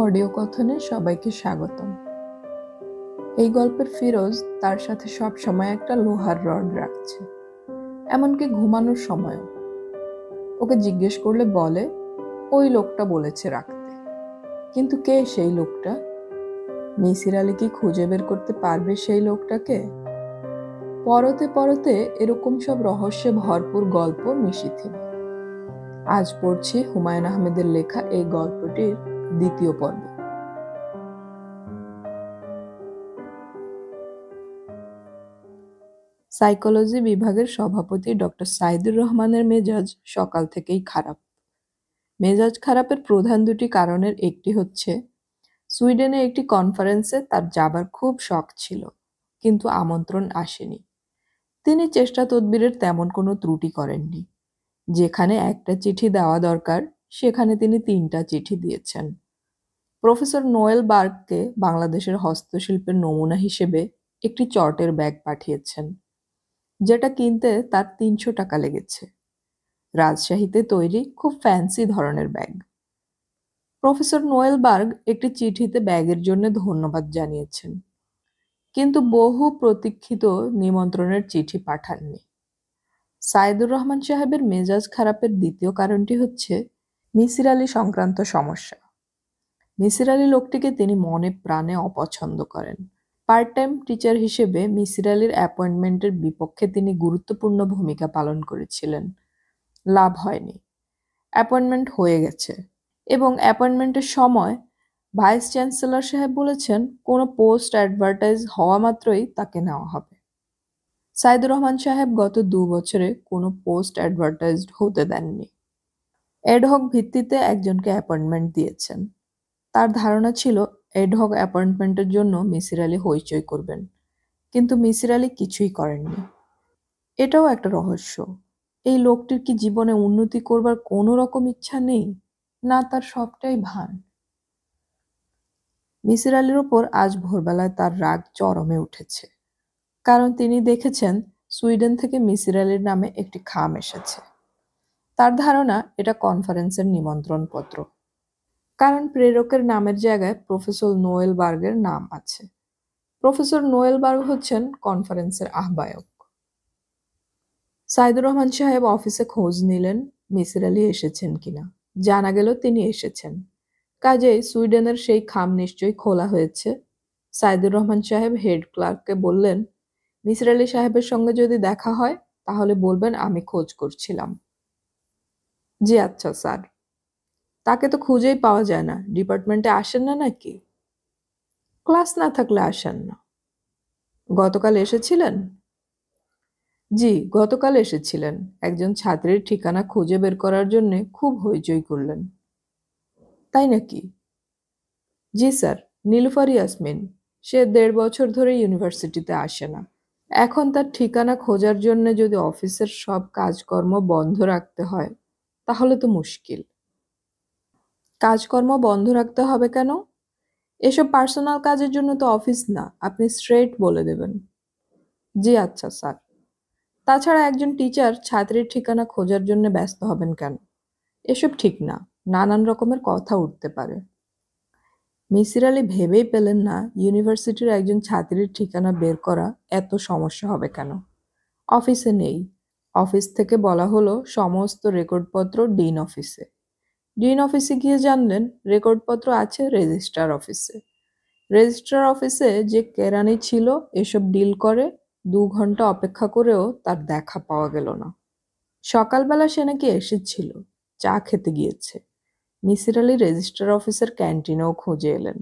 Audio কথনে সবাইকে স্বাগতম। এই গল্পের ফিরোজ তার সাথে সব সময় একটা লোহার রড রাখছে, এমনকি ঘুমানোর সময়ও। ওকে জিজ্ঞেস করলে বলে ওই লোকটা বলেছে রাখতে। কিন্তু কে সেই লোকটা? মিসির আলী কি খুঁজে বের করতে পারবে সেই লোকটাকে? পরতে পরতে এরকম সব রহস্যে ভরপুর গল্প নিশিথিন। আজ পড়ছি হুমায়ুন আহমেদের লেখা এই গল্পটির দ্বিতীয় পর্ব। সাইকোলজি বিভাগের সভাপতি ডক্টর সাইদুর রহমানের মেজাজ সকাল থেকেই খারাপ। মেজাজ খারাপের প্রধান দুটি কারণের একটি হচ্ছে, সুইডেনে একটি কনফারেন্সে তার যাবার খুব শখ ছিল, কিন্তু আমন্ত্রণ আসেনি। তিনি চেষ্টা তদবিরের তেমন কোনো ত্রুটি করেননি। যেখানে একটা চিঠি দেওয়া দরকার সেখানে তিনি 3টা চিঠি দিয়েছেন। প্রফেসর নোয়েল বার্গকে বাংলাদেশের হস্তশিল্পের নমুনা হিসেবে একটি চটের ব্যাগ পাঠিয়েছেন, যেটা কিনতে তার 300 টাকা লেগেছে। রাজশাহীতে তৈরি খুব ফ্যান্সি ধরনের ব্যাগ। প্রফেসর নোয়েল বার্গ একটি চিঠিতে ব্যাগের জন্য ধন্যবাদ জানিয়েছেন, কিন্তু বহু প্রতীক্ষিত নিমন্ত্রণের চিঠি পাঠাননি। সাইদুর রহমান সাহেবের মেজাজ খারাপের দ্বিতীয় কারণটি হচ্ছে মিসির আলী সংক্রান্ত সমস্যা। মিসির আলী লোকটিকে তিনি মনে প্রাণে অপছন্দ করেন। পার্ট টাইম টিচার হিসেবে মিসির আলীর অ্যাপয়েন্টমেন্টের বিপক্ষে তিনি গুরুত্বপূর্ণ ভূমিকা পালন করেছিলেন। লাভ হয়নি। অ্যাপয়েন্টমেন্ট হয়ে গেছে এবং অ্যাপয়েন্টমেন্টের সময় ভাইস চ্যান্সেলর সাহেব বলেছেন কোনো পোস্ট অ্যাডভার্টাইজ হওয়া মাত্রই তাকে নেওয়া হবে। সাইদুর রহমান সাহেব গত 2 বছরে কোনো পোস্ট অ্যাডভার্টাইজড হতে দেননি। এডহক ভিত্তিতে একজনকে অ্যাপয়েন্টমেন্ট দিয়েছেন। তার ধারণা ছিল এডহক অ্যাপয়েন্টমেন্টের জন্য মিসির আলী হইচই করবেন, কিন্তু মিসির আলী কিছুই করেননি। এটাও একটা রহস্য। এই লোকটির কি জীবনে উন্নতি করবার কোনো রকম ইচ্ছা নেই, না তার সবটাই ভান? মিসির আলীর ওপর আজ ভোরবেলায় তার রাগ চরমে উঠেছে, কারণ তিনি দেখেছেন সুইডেন থেকে মিসির আলীর নামে একটি খাম এসেছে। তার ধারণা এটা কনফারেন্সের নিমন্ত্রণপত্র, কারণ প্রেরকের নামের জায়গায় প্রফেসর নোয়েল বার্গের নাম আছে। প্রফেসর নোয়েল বার্গ হচ্ছেন কনফারেন্সের আহ্বায়ক। সাইদুর রহমান সাহেব অফিসে খোঁজ নিলেন মিসির আলী এসেছেন কিনা। জানা গেল তিনি এসেছেন। কাজেই সুইডেনের সেই খাম নিশ্চয়ই খোলা হয়েছে। সাইদুর রহমান সাহেব হেড ক্লার্ককে বললেন, মিসির আলী সাহেবের সঙ্গে যদি দেখা হয় তাহলে বলবেন আমি খোঁজ করছিলাম। জি আচ্ছা স্যার। তাকে তো খুঁজেই পাওয়া যায় না। ডিপার্টমেন্টে আসেন না নাকি? ক্লাস না থাকলে আসেন না। গতকাল এসেছিলেন? জি, গতকাল এসেছিলেন। একজন ছাত্রীর ঠিকানা খুঁজে বের করার জন্যে খুব হইচই করলেন। তাই নাকি? জি স্যার, নীলুফার ইয়াসমিন। সে 1.5 বছর ধরে ইউনিভার্সিটিতে আসে না। এখন তার ঠিকানা খোঁজার জন্য যদি অফিসের সব কাজকর্ম বন্ধ রাখতে হয় তাহলে তো মুশকিল। কাজকর্ম বন্ধ রাখতে হবে কেন? এসব পার্সোনাল কাজের জন্য তো অফিস না, আপনি স্ট্রেইট বলে দেবেন। জি আচ্ছা স্যার। তাছাড়া একজন টিচার ছাত্রীর ঠিকানা খোঁজার জন্য ব্যস্ত হবেন কেন? এসব ঠিক না, নানান রকমের কথা উঠতে পারে। মিসির আলী ভেবেই পেলেন না ইউনিভার্সিটির একজন ছাত্রীর ঠিকানা বের করা এত সমস্যা হবে কেন। অফিসে নেই। অফিস থেকে বলা হলো সমস্ত রেকর্ডপত্র ডিন অফিসে। ডিন অফিসে গিয়ে জানলেন রেকর্ডপত্র আছে রেজিস্ট্রার অফিসে। রেজিস্ট্রার অফিসে যে কেরানি ছিল এসব ডিল করে, 2 ঘন্টা অপেক্ষা করেও তার দেখা পাওয়া গেল না। সকালবেলা সে নাকি এসেছিল, চা খেতে গিয়েছে। মিসির আলী রেজিস্ট্রার অফিসের ক্যান্টিনেও খুঁজে এলেন,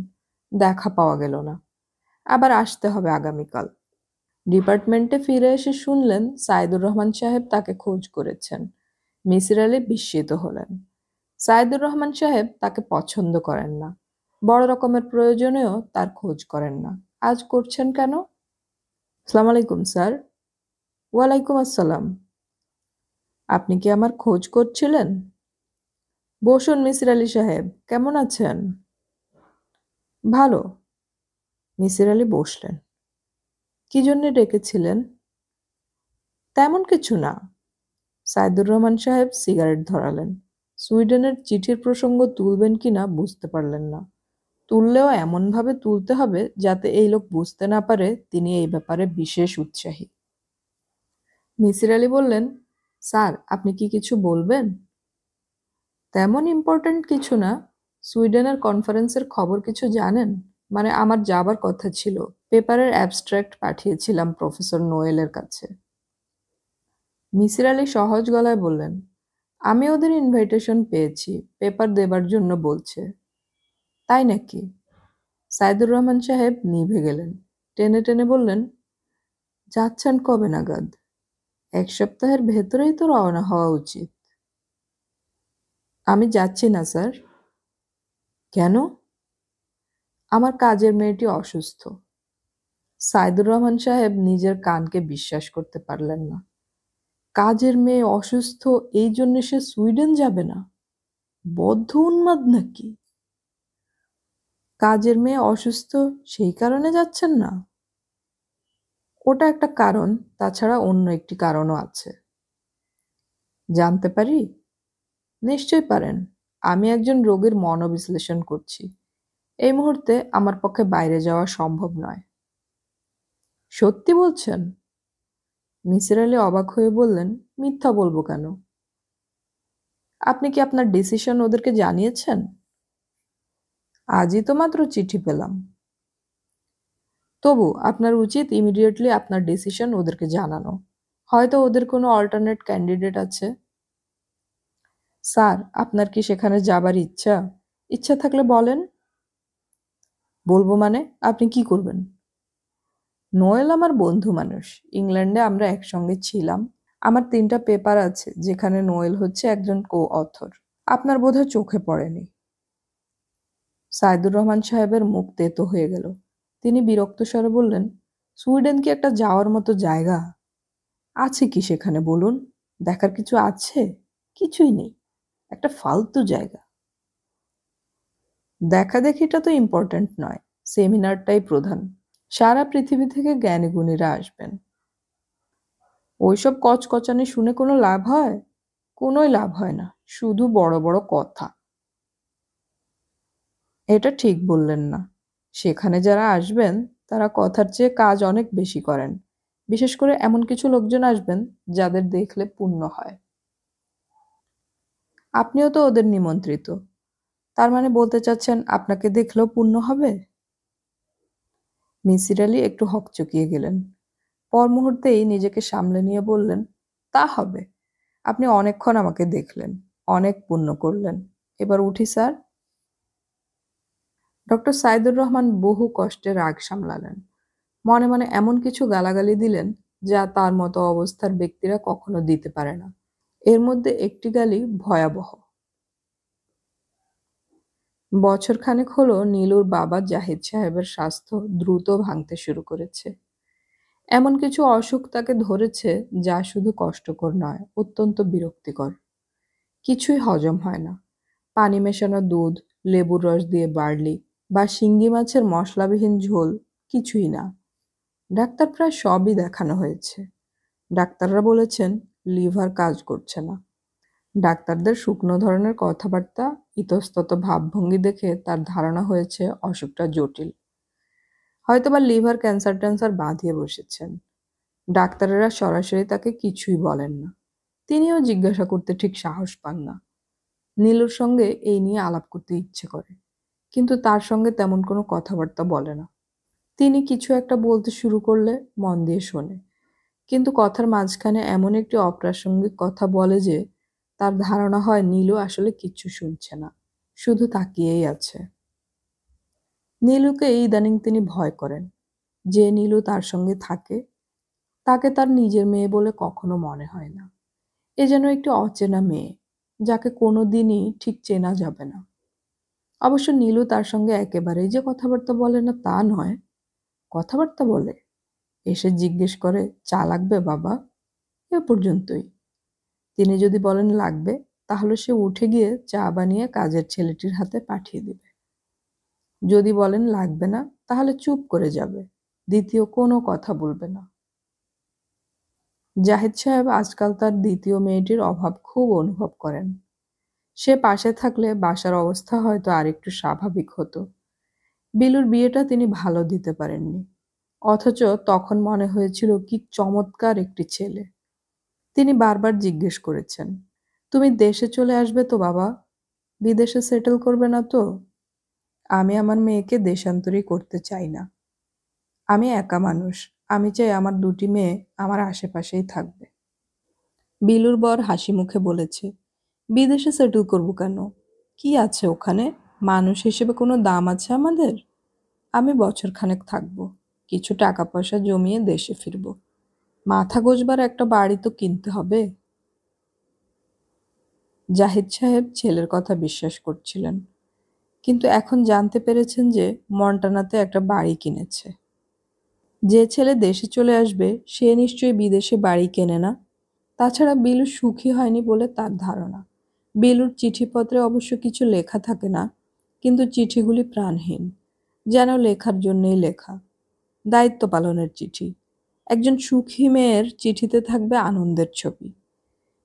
দেখা পাওয়া গেল না। আবার আসতে হবে আগামীকাল। ডিপার্টমেন্টে ফিরে এসে শুনলেন সাইদুর রহমান সাহেব তাকে খোঁজ করেছেন। মিসির আলী বিস্মিত হলেন। সাইদুর রহমান সাহেব তাকে পছন্দ করেন না, বড় রকমের প্রয়োজনেও তার খোঁজ করেন না। আজ করছেন কেন? আসসালামু আলাইকুম স্যার। ওয়ালাইকুম আসসালাম। আপনি কি আমার খোঁজ করছিলেন? বসুন মিসির আলী সাহেব, কেমন আছেন? ভালো। মিসির আলী বসলেন। কি জন্যে ডেকেছিলেন? তেমন কিছু না। সাইদুর রহমান সাহেব সিগারেট ধরালেন। সুইডেনের চিঠির প্রসঙ্গ তুলবেন কিনা বুঝতে পারলেন না। তুললেও এমনভাবে তুলতে হবে যাতে এই লোক বুঝতে না পারে তিনি এই ব্যাপারে বিশেষ উৎসাহী। মিসির আলি বললেন, স্যার আপনি কি কিছু বলবেন? তেমন ইম্পর্ট্যান্ট কিছু না। সুইডেনের কনফারেন্সের খবর কিছু জানেন? মানে আমার যাবার কথা ছিল। পেপারের অ্যাবস্ট্রাক্ট পাঠিয়েছিলাম প্রফেসর নোয়েলের কাছে। মিসির আলি সহজ গলায় বললেন, আমি ওদের ইনভাইটেশন পেয়েছি, পেপার দেবার জন্য বলছে। তাই নাকি? সাইদুর রহমান সাহেব নিভে গেলেন। টেনে টেনে বললেন, যাচ্ছেন কবে নাগাদ? 1 সপ্তাহের ভেতরেই তো রওনা হওয়া উচিত। আমি যাচ্ছি না স্যার। কেন? আমার কাজের মেয়েটি অসুস্থ। সাইদুর রহমান সাহেব নিজের কানকে বিশ্বাস করতে পারলেন না। কাজের মেয়ে অসুস্থ, এই জন্য সে সুইডেন যাবে না? বদ্ধ উন্মাদ নাকি? কাজের মেয়ে অসুস্থ, সেই কারণে যাচ্ছেন না? ওটা একটা কারণ, তাছাড়া অন্য একটি কারণও আছে। জানতে পারি? নিশ্চয় পারেন। আমি একজন রোগীর মনোবিশ্লেষণ করছি। এই মুহূর্তে আমার পক্ষে বাইরে যাওয়া সম্ভব নয়। সত্যি বলছেন? মিসির আলি অবাক হয়ে বললেন, মিথ্যা বলবো কেন? আপনি কি আপনার ডিসিশন ওদেরকে জানিয়েছেন? আজই তো মাত্র চিঠি পেলাম। তবু আপনার উচিত ইমিডিয়েটলি আপনার ডিসিশন ওদেরকে জানানো। হয়তো ওদের কোনো অল্টারনেট ক্যান্ডিডেট আছে। স্যার আপনার কি সেখানে যাবার ইচ্ছা? ইচ্ছা থাকলে বলেন। বলবো মানে? আপনি কি করবেন? নোয়েল আমার বন্ধু মানুষ। ইংল্যান্ডে আমরা একসঙ্গে ছিলাম। আমার 3টা পেপার আছে যেখানে নোয়েল হচ্ছে একজন কো-অথর। আপনার বোধহয় চোখে পড়েনি। সাইদুর রহমান সাহেবের মুখ তেতো হয়ে গেল। তিনি বিরক্ত স্বরে বললেন, সুইডেন কি একটা যাওয়ার মতো জায়গা? আছে কি সেখানে বলুন? দেখার কিছু আছে? কিছুই নেই। একটা ফালতু জায়গা। দেখাদেখিটা তো ইম্পর্ট্যান্ট নয়, সেমিনারটাই প্রধান। সারা পৃথিবী থেকে জ্ঞানীগুণীরা আসবেন। ওইসব কচকচানি শুনে কোনো লাভ হয়? কোনোই লাভ হয় না, শুধু বড় বড় কথা। এটা ঠিক বললেন না। সেখানে যারা আসবেন তারা কথার চেয়ে কাজ অনেক বেশি করেন। বিশেষ করে এমন কিছু লোকজন আসবেন যাদের দেখলে পুণ্য হয়। আপনিও তো ওদের নিমন্ত্রিত। তার মানে বলতে চাচ্ছেন আপনাকে দেখলেও পুণ্য হবে? মিসির আলি একটু হকচকিয়ে গেলেন। পর মুহূর্তেই নিজেকে সামলে নিয়ে বললেন, তা হবে। আপনি অনেকক্ষণ আমাকে দেখলেন, অনেক পুণ্য করলেন। এবার উঠি স্যার। ডক্টর সাইদুর রহমান বহু কষ্টে রাগ সামলালেন। মনে মনে এমন কিছু গালাগালি দিলেন যা তার মতো অবস্থার ব্যক্তিরা কখনো দিতে পারে না। এর মধ্যে একটি গালি ভয়াবহ। বছরখানেক হলো নীলুর বাবা জাহিদ সাহেবের স্বাস্থ্য দ্রুত ভাঙতে শুরু করেছে। এমন কিছু অসুখ তাকে ধরেছে যা শুধু কষ্টকর নয়, অত্যন্ত বিরক্তিকর। কিছুই হজম হয় না। পানি মেশানো দুধ, লেবুর রস দিয়ে বার্লি বা শিঙ্গি মাছের মশলাবিহীন ঝোল কিছুই না। ডাক্তার প্রায় সবই দেখানো হয়েছে। ডাক্তাররা বলেছেন লিভার কাজ করছে না। ডাক্তারদের শুকনো ধরনের কথাবার্তা, ইতস্তত ভাবভঙ্গি দেখে তার ধারণা হয়েছে অসুখটা জটিল। হয়তোবা লিভার ক্যান্সার বাঁধিয়ে বসেছেন। ডাক্তারেরা সরাসরি তাকে কিছুই বলেন না। তিনিও জিজ্ঞাসা করতে ঠিক সাহস পান না। নীলুর সঙ্গে এই নিয়ে আলাপ করতে ইচ্ছে করে, কিন্তু তার সঙ্গে তেমন কোনো কথাবার্তা বলে না। তিনি কিছু একটা বলতে শুরু করলে মন দিয়ে শোনে, কিন্তু কথার মাঝখানে এমন একটি অপ্রাসঙ্গিক কথা বলে যে তার ধারণা হয় নীলু আসলে কিচ্ছু শুনছে না, শুধু তাকিয়েই আছে। নীলুকে ইদানিং তিনি ভয় করেন। যে নীলু তার সঙ্গে থাকে তাকে তার নিজের মেয়ে বলে কখনো মনে হয় না। এ যেন একটি অচেনা মেয়ে, যাকে কোনো দিনই ঠিক চেনা যাবে না। অবশ্য নীলু তার সঙ্গে একেবারেই যে কথাবার্তা বলে না তা নয়। কথাবার্তা বলে। এসে জিজ্ঞেস করে, চা লাগবে বাবা? এ পর্যন্তই। তিনি যদি বলেন লাগবে, তাহলে সে উঠে গিয়ে চা বানিয়ে কাজের ছেলেটির হাতে পাঠিয়ে দেবে। যদি বলেন লাগবে না, তাহলে চুপ করে যাবে, দ্বিতীয় কোনো কথা বলবে না। জাহিদ সাহেব আজকাল তার দ্বিতীয় মেয়েটির অভাব খুব অনুভব করেন। সে পাশে থাকলে বাসার অবস্থা হয়তো আরেকটু স্বাভাবিক হতো। বিলুর বিয়েটা তিনি ভালো দিতে পারেননি, অথচ তখন মনে হয়েছিল কি চমৎকার একটি ছেলে। তিনি বারবার জিজ্ঞেস করেছেন, তুমি দেশে চলে আসবে তো বাবা? বিদেশে সেটেল করবে না তো? আমি আমার মেয়েকে দেশান্তরী করতে চাই না। আমি একা মানুষ, আমি চাই আমার দুটি মেয়ে আমার আশেপাশেই থাকবে। বিলুর বর হাসি মুখে বলেছে, বিদেশে সেটেল করব কেন? কি আছে ওখানে? মানুষ হিসেবে কোনো দাম আছে আমাদের? আমি বছরখানেক থাকবো, কিছু টাকা পয়সা জমিয়ে দেশে ফিরব। মাথা গোঁজবার একটা বাড়ি তো কিনতে হবে। জাহিদ সাহেব ছেলের কথা বিশ্বাস করছিলেন, কিন্তু এখন জানতে পেরেছেন যে মন্টানাতে একটা বাড়ি কিনেছে। যে ছেলে দেশে চলে আসবে সে নিশ্চয়ই বিদেশে বাড়ি কেনে না। তাছাড়া বিলু সুখী হয়নি বলে তার ধারণা। বিলুর চিঠিপত্রে অবশ্য কিছু লেখা থাকে না, কিন্তু চিঠিগুলি প্রাণহীন, যেন লেখার জন্যই লেখা। দায়িত্ব পালনের চিঠি। একজন সুখী মেয়ের চিঠিতে থাকবে আনন্দের ছবি।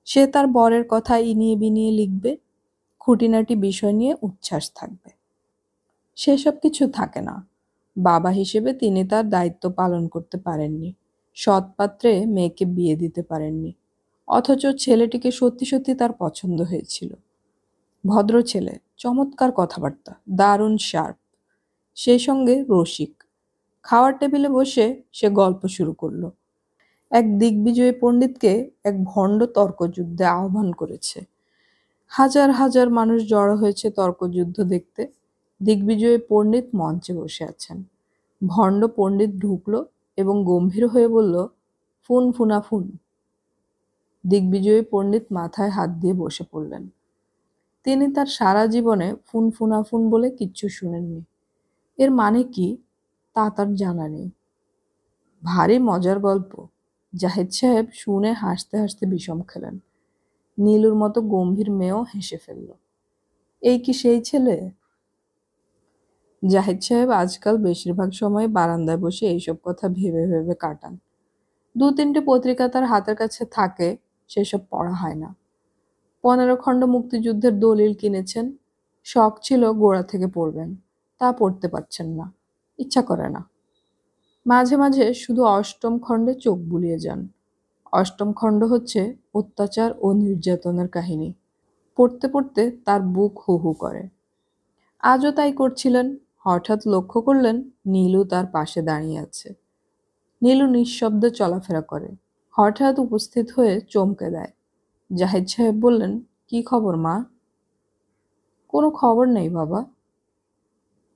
সে তার বরের কথা ইনিয়ে বিনিয়ে লিখবে, খুঁটিনাটি বিষয় নিয়ে উচ্ছ্বাস থাকবে। সেসব কিছু থাকে না। বাবা হিসেবে তিনি তার দায়িত্ব পালন করতে পারেননি, সৎ পাত্রে মেয়েকে বিয়ে দিতে পারেননি। অথচ ছেলেটিকে সত্যি সত্যি তার পছন্দ হয়েছিল। ভদ্র ছেলে, চমৎকার কথাবার্তা, দারুণ শার্প, সেই সঙ্গে রসিক। খাওয়ার টেবিলে বসে সে গল্প শুরু করলো। এক দিগ্বিজয়ী পণ্ডিতকে এক ভণ্ড তর্কযুদ্ধে আহ্বান করেছে। হাজার হাজার মানুষ জড়ো হয়েছে তর্কযুদ্ধ দেখতে। দিগ্বিজয়ী পণ্ডিত মঞ্চে বসে আছেন। ভণ্ড পণ্ডিত ঢুকলো এবং গম্ভীর হয়ে বলল, ফুন ফুনা ফুন। দিগ্বিজয়ী পণ্ডিত মাথায় হাত দিয়ে বসে পড়লেন। তিনি তার সারা জীবনে ফুন ফুনা ফুন বলে কিচ্ছু শুনেননি। এর মানে কি তা তার জানা নেই। ভারী মজার গল্প। জাহিদ সাহেব শুনে হাসতে হাসতে বিষম খেলেন। নীলুর মতো গম্ভীর মেয়েও হেসে ফেলল। এই কি সেই ছেলে? জাহিদ সাহেব আজকাল বেশিরভাগ সময় বারান্দায় বসে এইসব কথা ভেবে ভেবে কাটান। 2-3টে পত্রিকা তার হাতের কাছে থাকে, সেসব পড়া হয় না। 15 খণ্ড মুক্তিযুদ্ধের দলিল কিনেছেন। শখ ছিল গোড়া থেকে পড়বেন, তা পড়তে পারছেন না, ইচ্ছা করে না। মাঝে মাঝে শুধু অষ্টম খণ্ডে চোখ বুলিয়ে যান। অষ্টম খণ্ড হচ্ছে অত্যাচার ও নির্যাতনের কাহিনী। পড়তে পড়তে তার বুক হু হু করে। আজও তাই করছিলেন। হঠাৎ লক্ষ্য করলেন নীলু তার পাশে দাঁড়িয়ে আছে। নীলু নিঃশব্দে চলাফেরা করে। হঠাৎ উপস্থিত হয়ে চমকে দেয়। জাহিদ সাহেব বললেন, কি খবর মা? কোনো খবর নেই বাবা।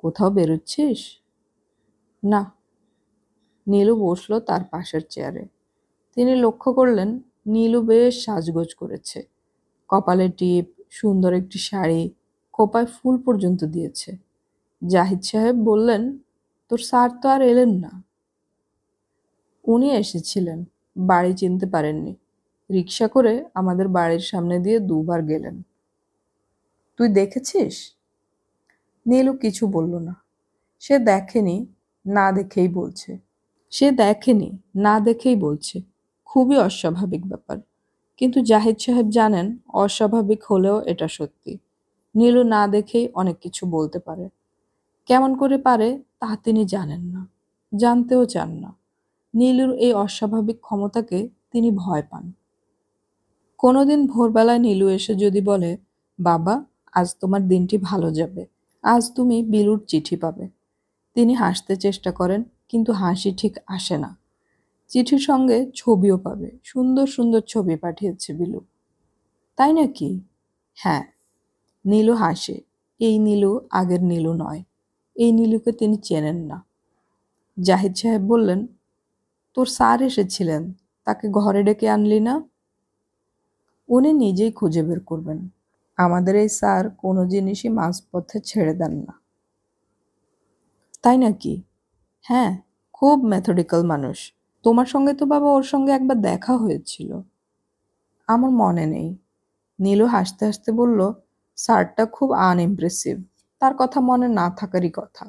কোথাও বেরোচ্ছিস? না। নীলু বসলো তার পাশের চেয়ারে। তিনি লক্ষ্য করলেন নীলু বেশ সাজগোজ করেছে। কপালে টিপ, সুন্দর একটি শাড়ি, খোঁপায় ফুল পর্যন্ত দিয়েছে। জাহিদ সাহেব বললেন, তোর স্যার তো আর এলেন না? উনি এসেছিলেন, বাড়ি চিনতে পারেননি। রিকশা করে আমাদের বাড়ির সামনে দিয়ে 2বার গেলেন। তুই দেখেছিস? নীলু কিছু বলল না। সে দেখেনি, না দেখেই বলছে। সে দেখেনি, না দেখেই বলছে। খুবই অস্বাভাবিক ব্যাপার। কিন্তু জাহিদ সাহেব জানেন অস্বাভাবিক হলেও এটা সত্যি। নীলু না দেখেই অনেক কিছু বলতে পারে। কেমন করে পারে তা তিনি জানেন না, জানতেও চান না। নীলুর এই অস্বাভাবিক ক্ষমতাকে তিনি ভয় পান। কোনোদিন ভোরবেলায় নীলু এসে যদি বলে, বাবা আজ তোমার দিনটি ভালো যাবে, আজ তুমি বিলুর চিঠি পাবে, তিনি হাসতে চেষ্টা করেন, কিন্তু হাসি ঠিক আসে না। চিঠির সঙ্গে ছবিও পাবে, সুন্দর সুন্দর ছবি পাঠিয়েছে বিলু। তাই নাকি? হ্যাঁ। নীলু হাসে। এই নীলু আগের নীলু নয়। এই নীলুকে তিনি চেনেন না। জাহিদ সাহেব বললেন, তোর স্যার এসেছিলেন, তাকে ঘরে ডেকে আনলি না? উনি নিজেই খুঁজে বের করবেন। আমাদের এই স্যার কোনো জিনিসই মাঝপথে ছেড়ে দেন না। তাই নাকি? হ্যাঁ, খুব মেথডিক্যাল মানুষ। তোমার সঙ্গে তো বাবা ওর সঙ্গে একবার দেখা হয়েছিল। আমার মনে নেই। নীলু হাসতে হাসতে বলল, স্যারটা খুব আনইমপ্রেসিভ, তার কথা মনে না থাকারই কথা।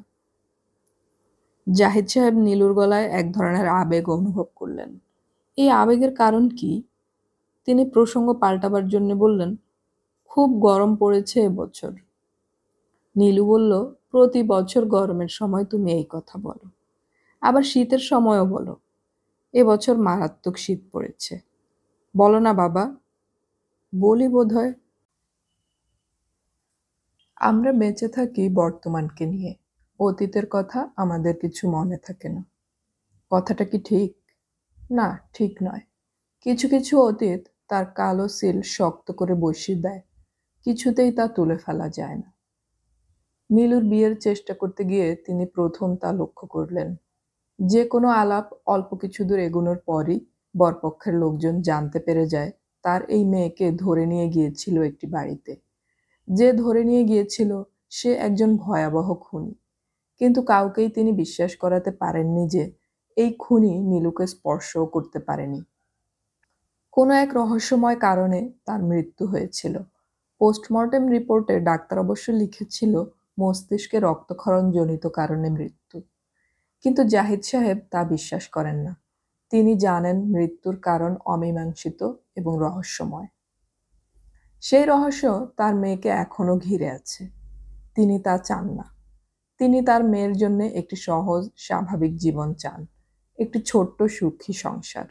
জাহিদ সাহেব নীলুর গলায় এক ধরনের আবেগ অনুভব করলেন। এই আবেগের কারণ কি? তিনি প্রসঙ্গ পাল্টাবার জন্য বললেন, খুব গরম পড়েছে এবছর। নীলু বলল, প্রতি বছর গরমের সময় তুমি এই কথা বলো, আবার শীতের সময়ও বলো। এবছর মারাত্মক শীত পড়েছে। বলো না বাবা? বলি বোধহয়। আমরা বেঁচে থাকি বর্তমানকে নিয়ে, অতীতের কথা আমাদের কিছু মনে থাকে না। কথাটা কি ঠিক? না, ঠিক নয়। কিছু কিছু অতীত তার কালো সিল শক্ত করে বসিয়ে দেয়, কিছুতেই তা তুলে ফেলা যায় না। নীলুর বিয়ের চেষ্টা করতে গিয়ে তিনি প্রথম তা লক্ষ্য করলেন। যে কোনো আলাপ অল্প কিছু দূর এগোনোর পরই বরপক্ষের লোকজন জানতে পেরে যায় তার এই মেয়েকে ধরে নিয়ে গিয়েছিল একটি বাড়িতে। যে ধরে নিয়ে গিয়েছিল সে একজন ভয়াবহ খুনি। কিন্তু কাউকেই তিনি বিশ্বাস করাতে পারেননি যে এই খুনি নীলুকে স্পর্শও করতে পারেনি। কোনো এক রহস্যময় কারণে তার মৃত্যু হয়েছিল। পোস্টমর্টেম রিপোর্টে ডাক্তার অবশ্য লিখেছিল মস্তিষ্কে রক্তক্ষরণজনিত কারণে মৃত্যু। কিন্তু জাহিদ সাহেব তা বিশ্বাস করেন না। তিনি জানেন মৃত্যুর কারণ অমীমাংসিত এবং রহস্যময়। সেই রহস্য তার মেয়েকে এখনো ঘিরে আছে। তিনি তা চান না। তিনি তার মেয়ের জন্য একটি সহজ স্বাভাবিক জীবন চান, একটি ছোট্ট সুখী সংসার,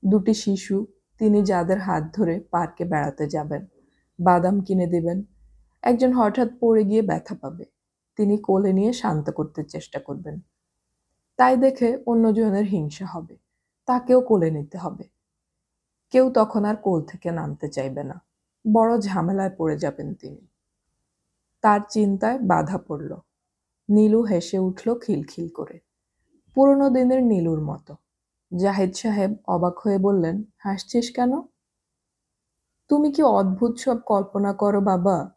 দুটি শিশু তিনি যাদের হাত ধরে পার্কে বেড়াতে যাবেন, বাদাম কিনে দেবেন। একজন হঠাৎ পড়ে গিয়ে ব্যথা পাবে, তিনি কোলে নিয়ে শান্ত করতে চেষ্টা করবেন। তাই দেখে অন্যজনের হিংসা হবে, তাকেও কোলে নিতে হবে। কেউ তখন আর কোল থেকে নামতে চাইবে না, বড় ঝামেলায় পড়ে যাবেন তিনি। তার চিন্তায় বাধা পড়ল। নীলু হেসে উঠল খিলখিল করে, পুরনো দিনের নীলুর মতো। জাহিদ সাহেব অবাক হয়ে বললেন, হাসছিস কেন? তুমি কি অদ্ভুত সব কল্পনা করো বাবা?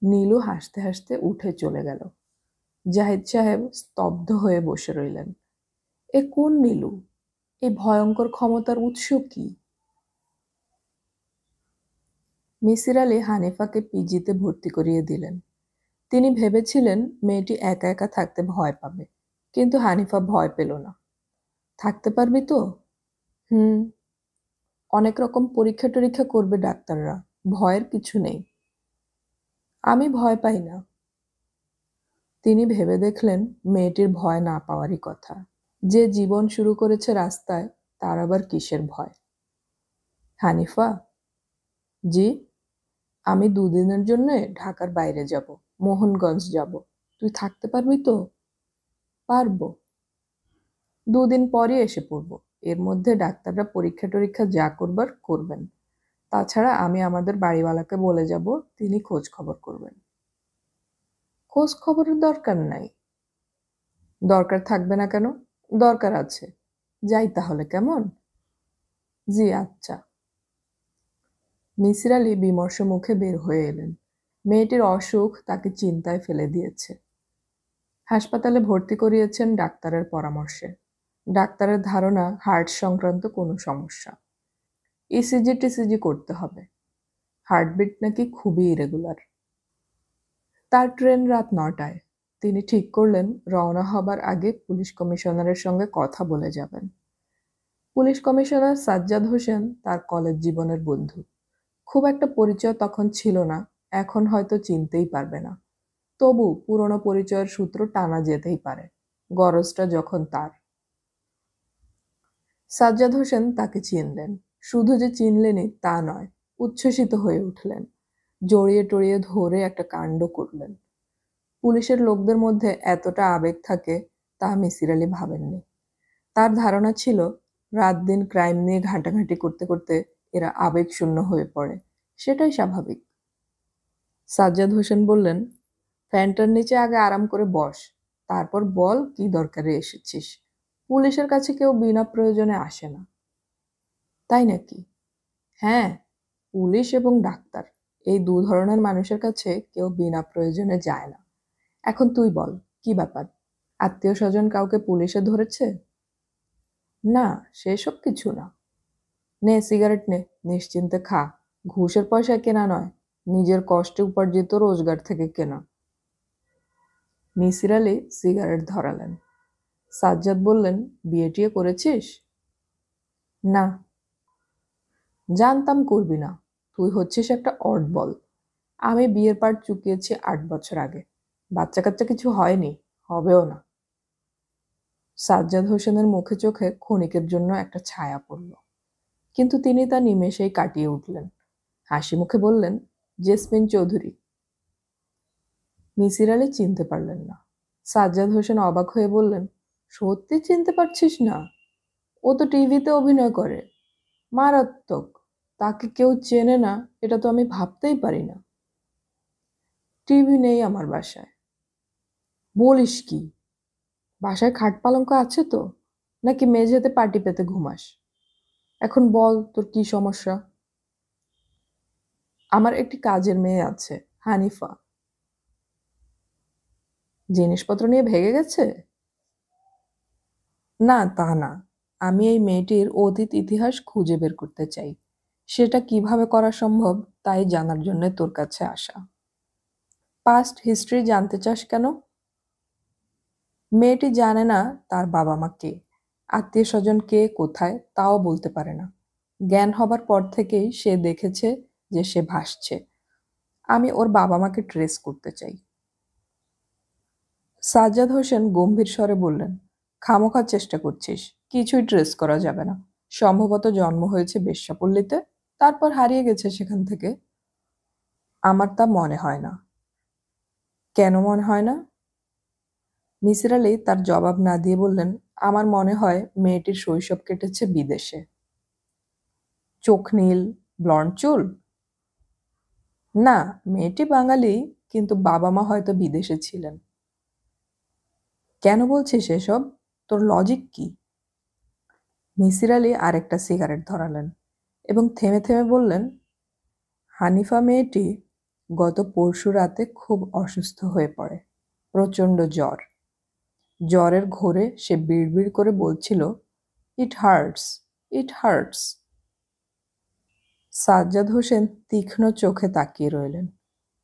নীলু হাসতে হাসতে উঠে চলে গেল। জাহিদ সাহেব স্তব্ধ হয়ে বসে রইলেন। এ কোন নীলু? এই ভয়ঙ্কর ক্ষমতার উৎস কি? মিসির আলি হানিফাকে পিজিতে ভর্তি করিয়ে দিলেন। তিনি ভেবেছিলেন মেয়েটি একা একা থাকতে ভয় পাবে, কিন্তু হানিফা ভয় পেল না। থাকতে পারবি তো? হুম। অনেক রকম পরীক্ষা টরীক্ষা করবে ডাক্তাররা, ভয়ের কিছু নেই। আমি ভয় পাই না। তিনি ভেবে দেখলেন মেয়েটির ভয় না পাওয়ারই কথা। যে জীবন শুরু করেছে রাস্তায়, তার আবার কিসের ভয়? হানিফা? জি? আমি দুদিনের জন্য ঢাকার বাইরে যাব, মোহনগঞ্জ যাব। তুই থাকতে পারবি তো? পারবো। দুদিন পরই এসে পড়ব। এর মধ্যে ডাক্তাররা পরীক্ষা টরীক্ষা যা করবার করবেন। তাছাড়া আমি আমাদের বাড়িওয়ালাকে বলে যাব, তিনি খোঁজ খবর করবেন। খোঁজ খবরের দরকার নাই। দরকার থাকবে না কেন? দরকার আছে। যাই তাহলে, কেমন? জি আচ্ছা। মিসির আলি বিমর্ষ মুখে বের হয়ে এলেন। মেয়েটির অসুখ তাকে চিন্তায় ফেলে দিয়েছে। হাসপাতালে ভর্তি করিয়েছেন ডাক্তারের পরামর্শে। ডাক্তারের ধারণা হার্ট সংক্রান্ত কোনো সমস্যা। ইসিজি টিসিজি করতে হবে। হার্টবিট নাকি খুবই ইরেগুলার। তার ট্রেন রাত ৯টায়। তিনি ঠিক করলেন রওনা হবার আগে পুলিশ কমিশনারের সঙ্গে কথা বলে যাবেন। পুলিশ কমিশনার সাজ্জাদ হোসেন তার কলেজ জীবনের বন্ধু। খুব একটা পরিচয় তখন ছিল না, এখন হয়তো চিনতেই পারবে না। তবু পুরনো পরিচয়ের সূত্র টানা যেতেই পারে, গরজটা যখন তার। সাজ্জাদ হোসেন তাকে চিনলেন। শুধু যে চিনলেনই তা নয়, উচ্ছ্বসিত হয়ে উঠলেন। জড়িয়ে টড়িয়ে ধরে একটা কাণ্ড করলেন। পুলিশের লোকদের মধ্যে এতটা আবেগ থাকে তা মিসির আলি ভাবেননি। তার ধারণা ছিল রাত দিন ক্রাইম নিয়ে ঘাঁটাঘাঁটি করতে করতে এরা আবেগশূন্য হয়ে পড়ে, সেটাই স্বাভাবিক। সাজ্জাদ হোসেন বললেন, ফ্যানটার নিচে আগে আরাম করে বস, তারপর বল কি দরকারে এসেছিস। পুলিশের কাছে কেউ বিনা প্রয়োজনে আসে না। তাই নাকি? হ্যাঁ, পুলিশ এবং ডাক্তার, এই দু ধরনের মানুষের কাছে কেউ বিনা প্রয়োজনে যায় না। এখন তুই বল, কি ব্যাপার? আত্মীয় স্বজন কাউকে পুলিশে ধরেছে? না, সেসব কিছু না। নে সিগারেট নে, নিশ্চিন্তে খা। ঘুষের পয়সায় কেনা নয়, নিজের কষ্টে উপার্জিত রোজগার থেকে কেনা। মিসির আলি সিগারেট ধরালেন। সাজ্জাদ বললেন, বিয়ে টিয়ে করেছিস? না। জানতাম করবি না। তুই হচ্ছিস একটা অডবল। আমি বিয়ের পাট চুকিয়েছি ৮ বছর আগে। বাচ্চা কাচ্চা কিছু হয়নি, হবেও না। সাজ্জাদ হোসেনের মুখে চোখে ক্ষণিকের জন্য একটা ছায়া পড়ল, কিন্তু তিনি তা নিমেষেই কাটিয়ে উঠলেন। হাসি মুখে বললেন, জেসমিন চৌধুরী। মিসির আলী চিনতে পারলেন না। সাজ্জাদ হোসেন অবাক হয়ে বললেন, সত্যি চিনতে পারছিস না? ও তো টিভিতে অভিনয় করে। মারাত্মক। তাকে কেউ চেনে না এটা তো আমি ভাবতেই পারি না। টিভি নেই আমার বাসায়। বলিস কি? বাসায় খাট পালঙ্ক আছে তো, নাকি মেঝেতে পাটি পেতে ঘুমাস? এখন বল তোর কি সমস্যা? আমার একটি কাজের মেয়ে আছে, হানিফা। জিনিসপত্র নিয়ে ভেগে গেছে? না, তা না। আমি এই মেয়েটির অতীত ইতিহাস খুঁজে বের করতে চাই। সেটা কিভাবে করা সম্ভব তাই জানার জন্য তোর কাছে আসা। পাস্ট হিস্ট্রি জানতে চাস কেন? মেয়েটি জানে না তার বাবা মা কে, আত্মীয় স্বজন কে কোথায় তাও বলতে পারে না। জ্ঞান হবার পর থেকেই সে দেখেছে যে সে ভাসছে। আমি ওর বাবা মাকে ট্রেস করতে চাই। সাজ্জাদ হোসেন গম্ভীর স্বরে বললেন, খামোখা চেষ্টা করছিস, কিছুই ট্রেস করা যাবে না। সম্ভবত জন্ম হয়েছে বেশ্যাপল্লীতে, তারপর হারিয়ে গেছে সেখান থেকে। আমার তা মনে হয় না। কেন মনে হয় না? নিসার আলি তার জবাব না দিয়ে বললেন, আমার মনে হয় মেয়েটির শৈশব কেটেছে বিদেশে। চোখ নীল, ব্লন্ড চুল? না, মেয়েটি বাঙালি, কিন্তু বাবা মা হয়তো বিদেশে ছিলেন। কেন বলছিস এসব? তোর লজিক কি? মিসির আলি আরেকটা সিগারেট ধরালেন এবং থেমে থেমে বললেন, হানিফা মেয়েটি গত পরশু রাতে খুব অসুস্থ হয়ে পড়ে। প্রচণ্ড জ্বর। জ্বরের ঘোরে সে বিড়বিড় করে বলছিল, it hurts, it hurts. Sajjad Hossain তীক্ষ্ণ চোখে তাকিয়ে রইলেন।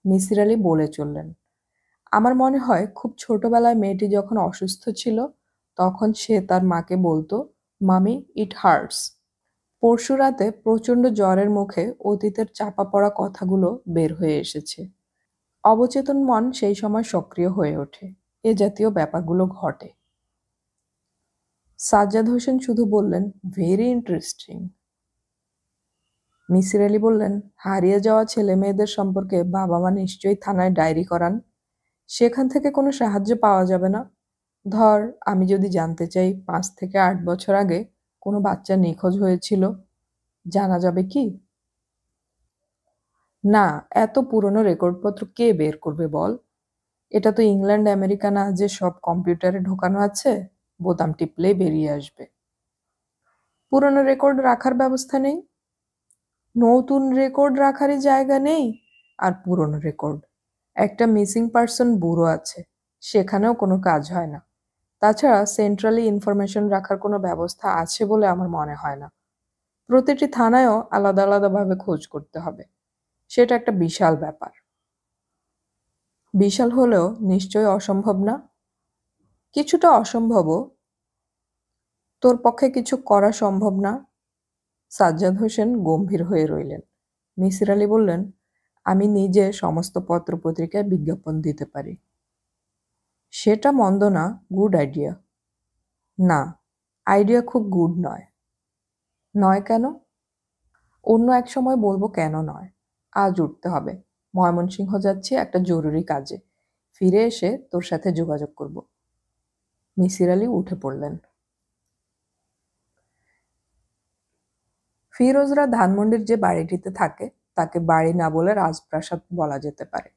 মিসির আলি বলে চললেন, আমার মনে হয় খুব ছোটবেলায় মেয়েটি যখন অসুস্থ ছিল তখন সে তার মাকে বলতো, মামি ইট হার্টস। পরশু রাতে প্রচণ্ড জ্বরের মুখে অতীতের চাপা পড়া কথাগুলো বের হয়ে এসেছে। অবচেতন মন সেই সময় সক্রিয় হয়ে ওঠে। এ জাতীয় ব্যাপারগুলো ঘটে। সাজ্জাদ হোসেন শুধু বললেন, ভেরি ইন্টারেস্টিং। মিসির আলি বললেন, হারিয়ে যাওয়া ছেলে মেয়েদের সম্পর্কে বাবা মা নিশ্চয়ই থানায় ডায়েরি করান। সেখান থেকে কোনো সাহায্য পাওয়া যাবে না। ধর আমি যদি জানতে চাই ৫ থেকে ৮ বছর আগে কোনো বাচ্চা নিখোঁজ হয়েছিল, জানা যাবে কি? না, এত পুরনো রেকর্ডপত্র কে বের করবে বল? এটা তো ইংল্যান্ড আমেরিকা না যে সব কম্পিউটারে ঢোকানো আছে, বোতাম টিপলেই বেরিয়ে আসবে। পুরনো রেকর্ড রাখার ব্যবস্থা নেই? নতুন রেকর্ড রাখারই জায়গা নেই। আর পুরনো রেকর্ড, একটা মিসিং পারসন ব্যুরো আছে, সেখানেও কোনো কাজ হয় না। তাছাড়া সেন্ট্রালি ইনফরমেশন রাখার কোনো ব্যবস্থা আছে বলে আমার মনে হয় না। প্রতিটি থানায়ও আলাদা আলাদাভাবে খোঁজ করতে হবে। সেটা একটা বিশাল ব্যাপার। বিশাল হলেও নিশ্চয়ই অসম্ভব না। কিছুটা অসম্ভবও। তোর পক্ষে কিছু করা সম্ভব না? সাজ্জাদ হোসেন গম্ভীর হয়ে রইলেন। মিসির আলি বললেন, আমি নিজে সমস্ত পত্রপত্রিকায় বিজ্ঞাপন দিতে পারি। সেটা মন্দ না, গুড আইডিয়া। না, আইডিয়া খুব গুড নয়। নয় কেন? অন্য এক সময় বলবো কেন নয়। আজ উঠতে হবে। ময়মনসিংহ যাচ্ছি একটা জরুরি কাজে। ফিরে এসে তোর সাথে যোগাযোগ করব। মিসির আলি উঠে পড়লেন। ফিরোজরা ধানমন্ডির যে বাড়িটিতে থাকে তাকে বাড়ি না বলে রাজপ্রাসাদ বলা যেতে পারে।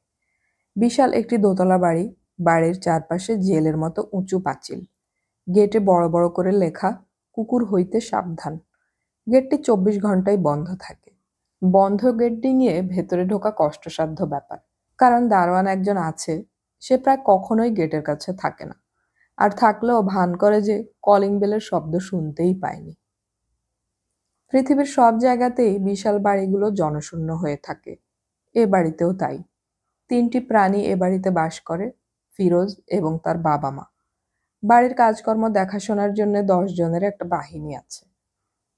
বিশাল একটি দোতলা বাড়ি। বাড়ির চারপাশে জেলের মতো উঁচু পাঁচিল। গেটে বড় বড় করে লেখা, কুকুর হইতে সাবধান। গেটটি ২৪ ঘন্টাই বন্ধ থাকে। বন্ধ গেট ডিঙিয়ে ভেতরে ঢোকা কষ্টসাধ্য ব্যাপার। কারণ দারোয়ান একজন আছে, সে প্রায় কখনোই গেটের কাছে থাকে না। আর থাকলেও ভান করে যে কলিং বেলের শব্দ শুনতেই পায়নি। পৃথিবীর সব জায়গাতেই বিশাল বাড়িগুলো জনশূন্য হয়ে থাকে। এ বাড়িতেও তাই। ৩টি প্রাণী এ বাড়িতে বাস করে, ফিরোজ এবং তার বাবা মা। বাড়ির কাজকর্ম দেখাশোনার জন্য ১০ জনের একটা বাহিনী আছে।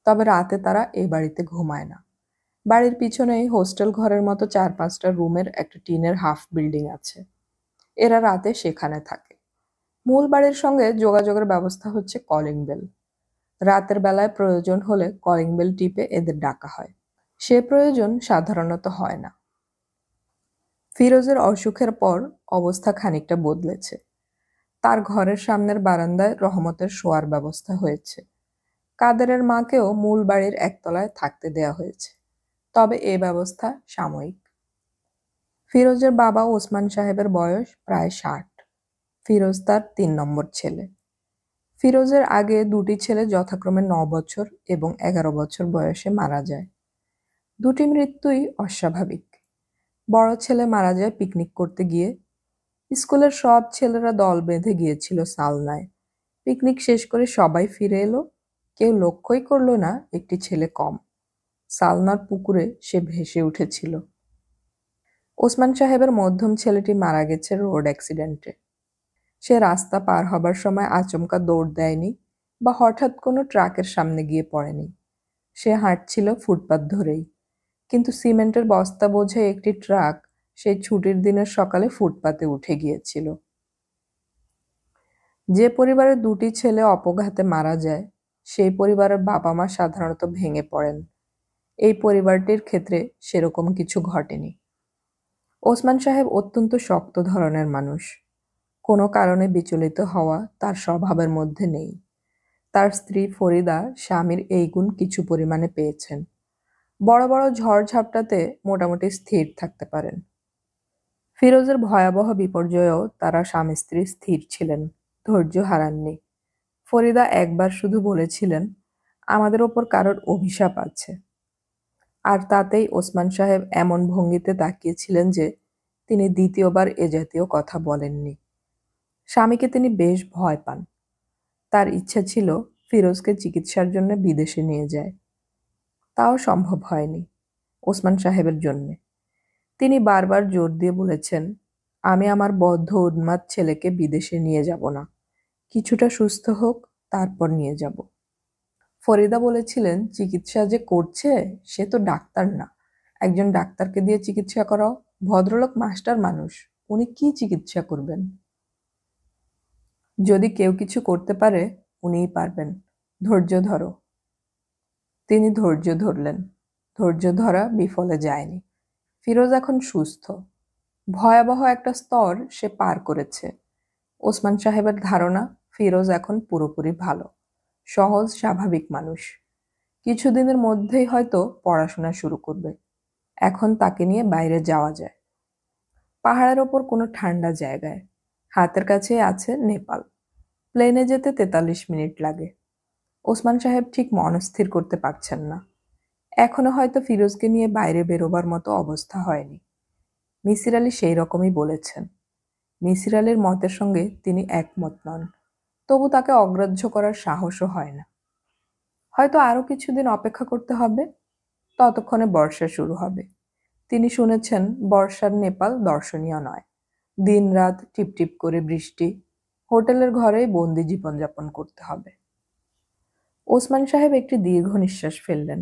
তবে রাতে তারা এ বাড়িতে ঘুমায় না। বাড়ির পিছনেই হোস্টেল ঘরের মতো 4-5টা রুমের একটা টিনের হাফ বিল্ডিং আছে। এরা রাতে সেখানে থাকে। মূল বাড়ির সঙ্গে যোগাযোগের ব্যবস্থা হচ্ছে কলিং বেল। রাতের বেলায় প্রয়োজন হলে কলিং বেল টিপে এদের ডাকা হয়। সে প্রয়োজন সাধারণত হয় না। ফিরোজের অসুখের পর অবস্থা খানিকটা বদলেছে। তার ঘরের সামনের বারান্দায় রহমতের শোয়ার ব্যবস্থা হয়েছে। কাদেরের মাকেও মূল বাড়ির একতলায় থাকতে দেয়া হয়েছে, তবে এ ব্যবস্থা সাময়িক। ফিরোজের বাবা ওসমান সাহেবের বয়স প্রায় 60। ফিরোজ তার 3 নম্বর ছেলে। ফিরোজের আগে 2টি ছেলে যথাক্রমে 9 বছর এবং 11 বছর বয়সে মারা যায়। 2টি মৃত্যুই অস্বাভাবিক। বড় ছেলে মারা যায় পিকনিক করতে গিয়ে। স্কুলের সব ছেলেরা দল বেঁধে গিয়েছিল সালনায়। পিকনিক শেষ করে সবাই ফিরে এলো। কেউ লক্ষ্যই করল না একটি ছেলে কম। সালনার পুকুরে সে ভেসে উঠেছিল। ওসমান সাহেবের মধ্যম ছেলেটি মারা গেছে রোড অ্যাক্সিডেন্টে। সে রাস্তা পার হবার সময় আচমকা দৌড় দেয়নি বা হঠাৎ কোনো ট্রাকের সামনে গিয়ে পড়েনি। সে হাঁটছিল ফুটপাত ধরেই, কিন্তু সিমেন্টের বস্তা বোঝাই একটি ট্রাক সেই ছুটির দিনের সকালে ফুটপাতে উঠে গিয়েছিল। যে পরিবারের 2টি ছেলে অপঘাতে মারা যায়, সেই পরিবারের বাবা মা সাধারণত ভেঙে পড়েন। এই পরিবারটির ক্ষেত্রে সেরকম কিছু ঘটেনি। ওসমান সাহেব অত্যন্ত শক্ত ধরনের মানুষ। কোনো কারণে বিচলিত হওয়া তার স্বভাবের মধ্যে নেই। তার স্ত্রী ফরিদা স্বামীর এই গুণ কিছু পরিমাণে পেয়েছেন। বড় বড় ঝড়-ঝাপটাতে মোটামুটি স্থির থাকতে পারেন। ফিরোজের ভয়াবহ বিপর্যয়েও তারা স্বামী-স্ত্রী স্থির ছিলেন, ধৈর্য হারাননি। ফরিদা একবার শুধু বলেছিলেন, আমাদের ওপর কারোর অভিশাপ আছে। আর তাতেই ওসমান সাহেব এমন ভঙ্গিতে তাকিয়েছিলেন যে তিনি দ্বিতীয়বার এ জাতীয় কথা বলেননি। স্বামীকে তিনি বেশ ভয় পান। তার ইচ্ছা ছিল ফিরোজকে চিকিৎসার জন্য বিদেশে নিয়ে যায়। তাও সম্ভব হয়নি ওসমান সাহেবের জন্যে। তিনি বারবার জোর দিয়ে বলেছেন, আমি আমার বদ্ধ উন্মাদ ছেলেকে বিদেশে নিয়ে যাব না। কিছুটা সুস্থ হোক, তারপর নিয়ে যাব। ফরিদা বলেছিলেন, চিকিৎসা যে করছে সে তো ডাক্তার না। একজন ডাক্তারকে দিয়ে চিকিৎসা করাও। ভদ্রলোক মাস্টার মানুষ, উনি কি চিকিৎসা করবেন? যদি কেউ কিছু করতে পারে উনিই পারবেন। ধৈর্য ধরো। তিনি ধৈর্য ধরলেন। ধৈর্য ধরা বিফলে যায়নি। ফিরোজ এখন সুস্থ। ভয়াবহ একটা স্তর সে পার করেছে। ওসমান সাহেবের ধারণা ফিরোজ এখন পুরোপুরি ভালো, সহজ স্বাভাবিক মানুষ। কিছুদিনের মধ্যেই হয়তো পড়াশোনা শুরু করবে। এখন তাকে নিয়ে বাইরে যাওয়া যায়। পাহাড়ের ওপর কোনো ঠান্ডা জায়গায়। হাতের কাছেই আছে নেপাল। প্লেনে যেতে 43 মিনিট লাগে। ওসমান সাহেব ঠিক মনস্থির করতে পারছেন না। এখনো হয়তো ফিরোজকে নিয়ে বাইরে বেরোবার মতো অবস্থা হয়নি। মিসির আলি সেই রকমই বলেছেন। মিসির আলির মতের সঙ্গে তিনি একমত নন, তবু তাকে অগ্রাহ্য করার সাহসও হয় না। হয়তো আরও কিছুদিন অপেক্ষা করতে হবে, ততক্ষণে বর্ষা শুরু হবে। তিনি শুনেছেন বর্ষার নেপাল দর্শনীয় নয়। দিন রাত টিপটিপ করে বৃষ্টি। হোটেলের ঘরেই বন্দি জীবনযাপন করতে হবে। ওসমান সাহেব একটি দীর্ঘ নিঃশ্বাস ফেললেন।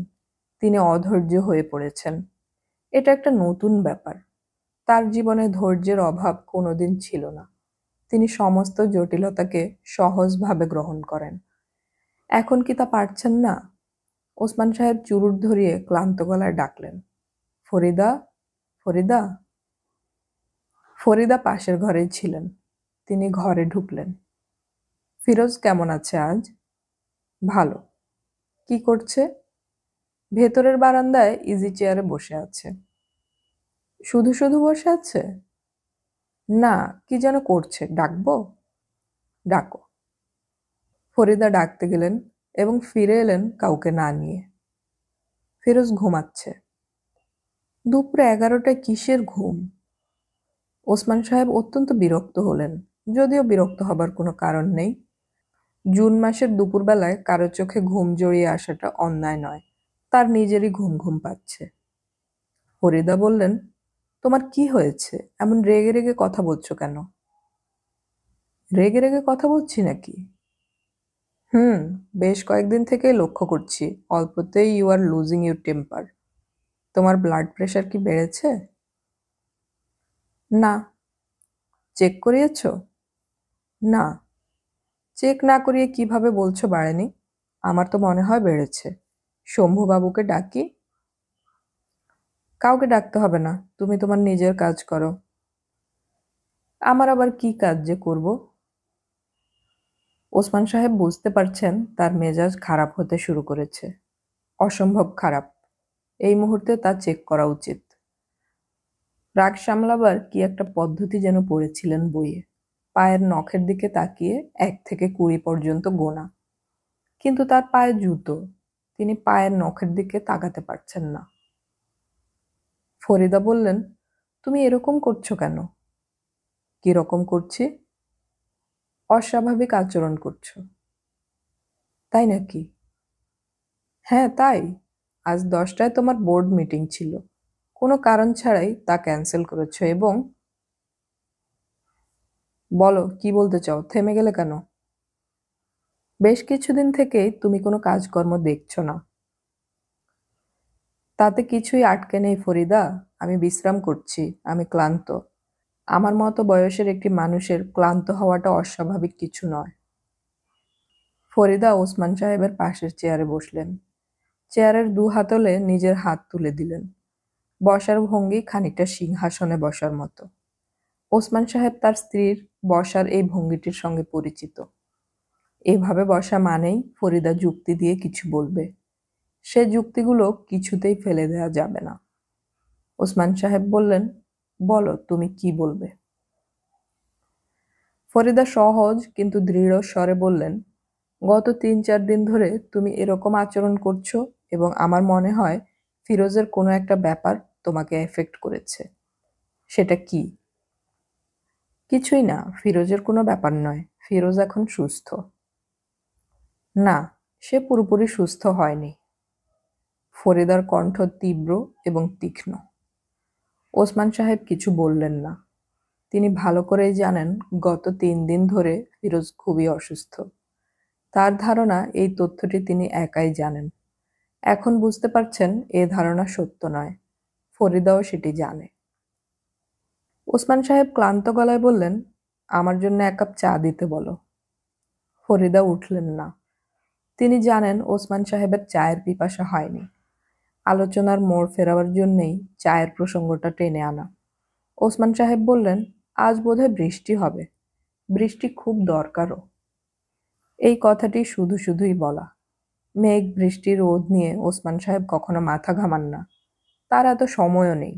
তিনি অধৈর্য হয়ে পড়েছেন। এটা একটা নতুন ব্যাপার। তার জীবনে ধৈর্যের অভাব কোনোদিন ছিল না। তিনি সমস্ত জটিলতাকে সহজভাবে গ্রহণ করেন। এখন কি তা পারছেন না? ওসমান সাহেব চুরুট ধরিয়ে ক্লান্ত গলায় ডাকলেন, ফরিদা, ফরিদা। ফরিদা পাশের ঘরেই ছিলেন। তিনি ঘরে ঢুকলেন। ফিরোজ কেমন আছে আজ? ভালো। কি করছে? ভেতরের বারান্দায় ইজি চেয়ারে বসে আছে। শুধু শুধু বসে আছে? না, কি যেন করছে। ডাকবো? ডাকো। ফরিদা ডাকতে গেলেন এবং ফিরে এলেন কাউকে না নিয়ে। ফিরোজ ঘুমাচ্ছে। দুপুরে 11টায় কিসের ঘুম? ওসমান সাহেব অত্যন্ত বিরক্ত হলেন, যদিও বিরক্ত হবার কোনো কারণ নেই। জুন মাসের দুপুরবেলায় কারো চোখে ঘুম জড়িয়ে আসাটা অন্যায় নয়। তার নিজেরই ঘুম ঘুম পাচ্ছে। ফরিদা বললেন, তোমার কি হয়েছে? এমন রেগে রেগে কথা বলছো কেন? রেগে রেগে কথা বলছি নাকি? বেশ কয়েকদিন থেকেই লক্ষ্য করছি, অল্পতেই you are losing your temper. তোমার ব্লাড প্রেশার কি বেড়েছে? না। চেক করিয়েছ? না। চেক না করিয়ে কিভাবে বলছো বাড়েনি? আমার তো মনে হয় বেড়েছে। শম্ভুবাবুকে ডাকি? কাউকে ডাকতে হবে না, তুমি তোমার নিজের কাজ করো। আমার আবার কি কাজ যে করব? ওসমান সাহেব বুঝতে পারছেন তার মেজাজ খারাপ হতে শুরু করেছে। অসম্ভব খারাপ। এই মুহূর্তে তা চেক করা উচিত। রাগ সামলাবার কি একটা পদ্ধতি যেন পড়েছিলেন বইয়ে। পায়ের নখের দিকে তাকিয়ে 1 থেকে 20 পর্যন্ত গোনা। কিন্তু তার পায়ে জুতো, তিনি পায়ের নখের দিকে তাকাতে পারছেন না। ফরিদা বললেন, তুমি এরকম করছো কেন? কিরকম করছি? অস্বাভাবিক আচরণ করছো। তাই নাকি? হ্যাঁ তাই। আজ 10টায় তোমার বোর্ড মিটিং ছিল, কোনো কারণ ছাড়াই তা ক্যান্সেল করেছো এবং বলো কি বলতে চাও, থেমে গেলে কেন? বেশ কিছুদিন থেকেই তুমি কোনো কাজকর্ম দেখছো না। তাতে কিছুই আটকে নেই ফরিদা, আমি বিশ্রাম করছি, আমি ক্লান্ত। আমার মতো বয়সের একটি মানুষের ক্লান্ত হওয়াটা অস্বাভাবিক কিছু নয়। ফরিদা ওসমান সাহেবের পাশের চেয়ারে বসলেন। চেয়ারের 2 হাতলে নিজের হাত তুলে দিলেন। বসার ভঙ্গি খানিকটা সিংহাসনে বসার মতো। ওসমান সাহেব তার স্ত্রীর বসার এই ভঙ্গিটির সঙ্গে পরিচিত। এভাবে বসা মানেই ফরিদা যুক্তি দিয়ে কিছু বলবে। সে যুক্তিগুলো কিছুতেই ফেলে দেওয়া যাবে না। ওসমান সাহেব বললেন, বলো তুমি কি বলবে? ফরিদা সহজ কিন্তু দৃঢ় স্বরে বললেন, গত 3-4 দিন ধরে তুমি এরকম আচরণ করছো এবং আমার মনে হয় ফিরোজের কোনো একটা ব্যাপার তোমাকে এফেক্ট করেছে। সেটা কি? কিছুই না, ফিরোজের কোনো ব্যাপার নয়, ফিরোজ এখন সুস্থ। না, সে পুরোপুরি সুস্থ হয়নি। ফরিদার কণ্ঠ তীব্র এবং তীক্ষ্ণ। ওসমান সাহেব কিছু বললেন না। তিনি ভালো করেই জানেন গত 3 দিন ধরে ফিরোজ খুবই অসুস্থ। তার ধারণা এই তথ্যটি তিনি একাই জানেন। এখন বুঝতে পারছেন এ ধারণা সত্য নয়। ফরিদাও সেটি জানে। ওসমান সাহেব ক্লান্ত গলায় বললেন, আমার জন্য 1 কাপ চা দিতে বলো। ফরিদা উঠলেন না। তিনি জানেন ওসমান সাহেবের চায়ের পিপাসা হয়নি। আলোচনার মোড় ফেরাবার জন্যেই চায়ের প্রসঙ্গটা টেনে আনা। ওসমান সাহেব বললেন, আজ বোধহয় বৃষ্টি হবে। বৃষ্টি খুব দরকারও। এই কথাটি শুধু শুধুই বলা। মেঘ বৃষ্টি রোদ নিয়ে ওসমান সাহেব কখনো মাথা ঘামান না। তার এত সময়ও নেই।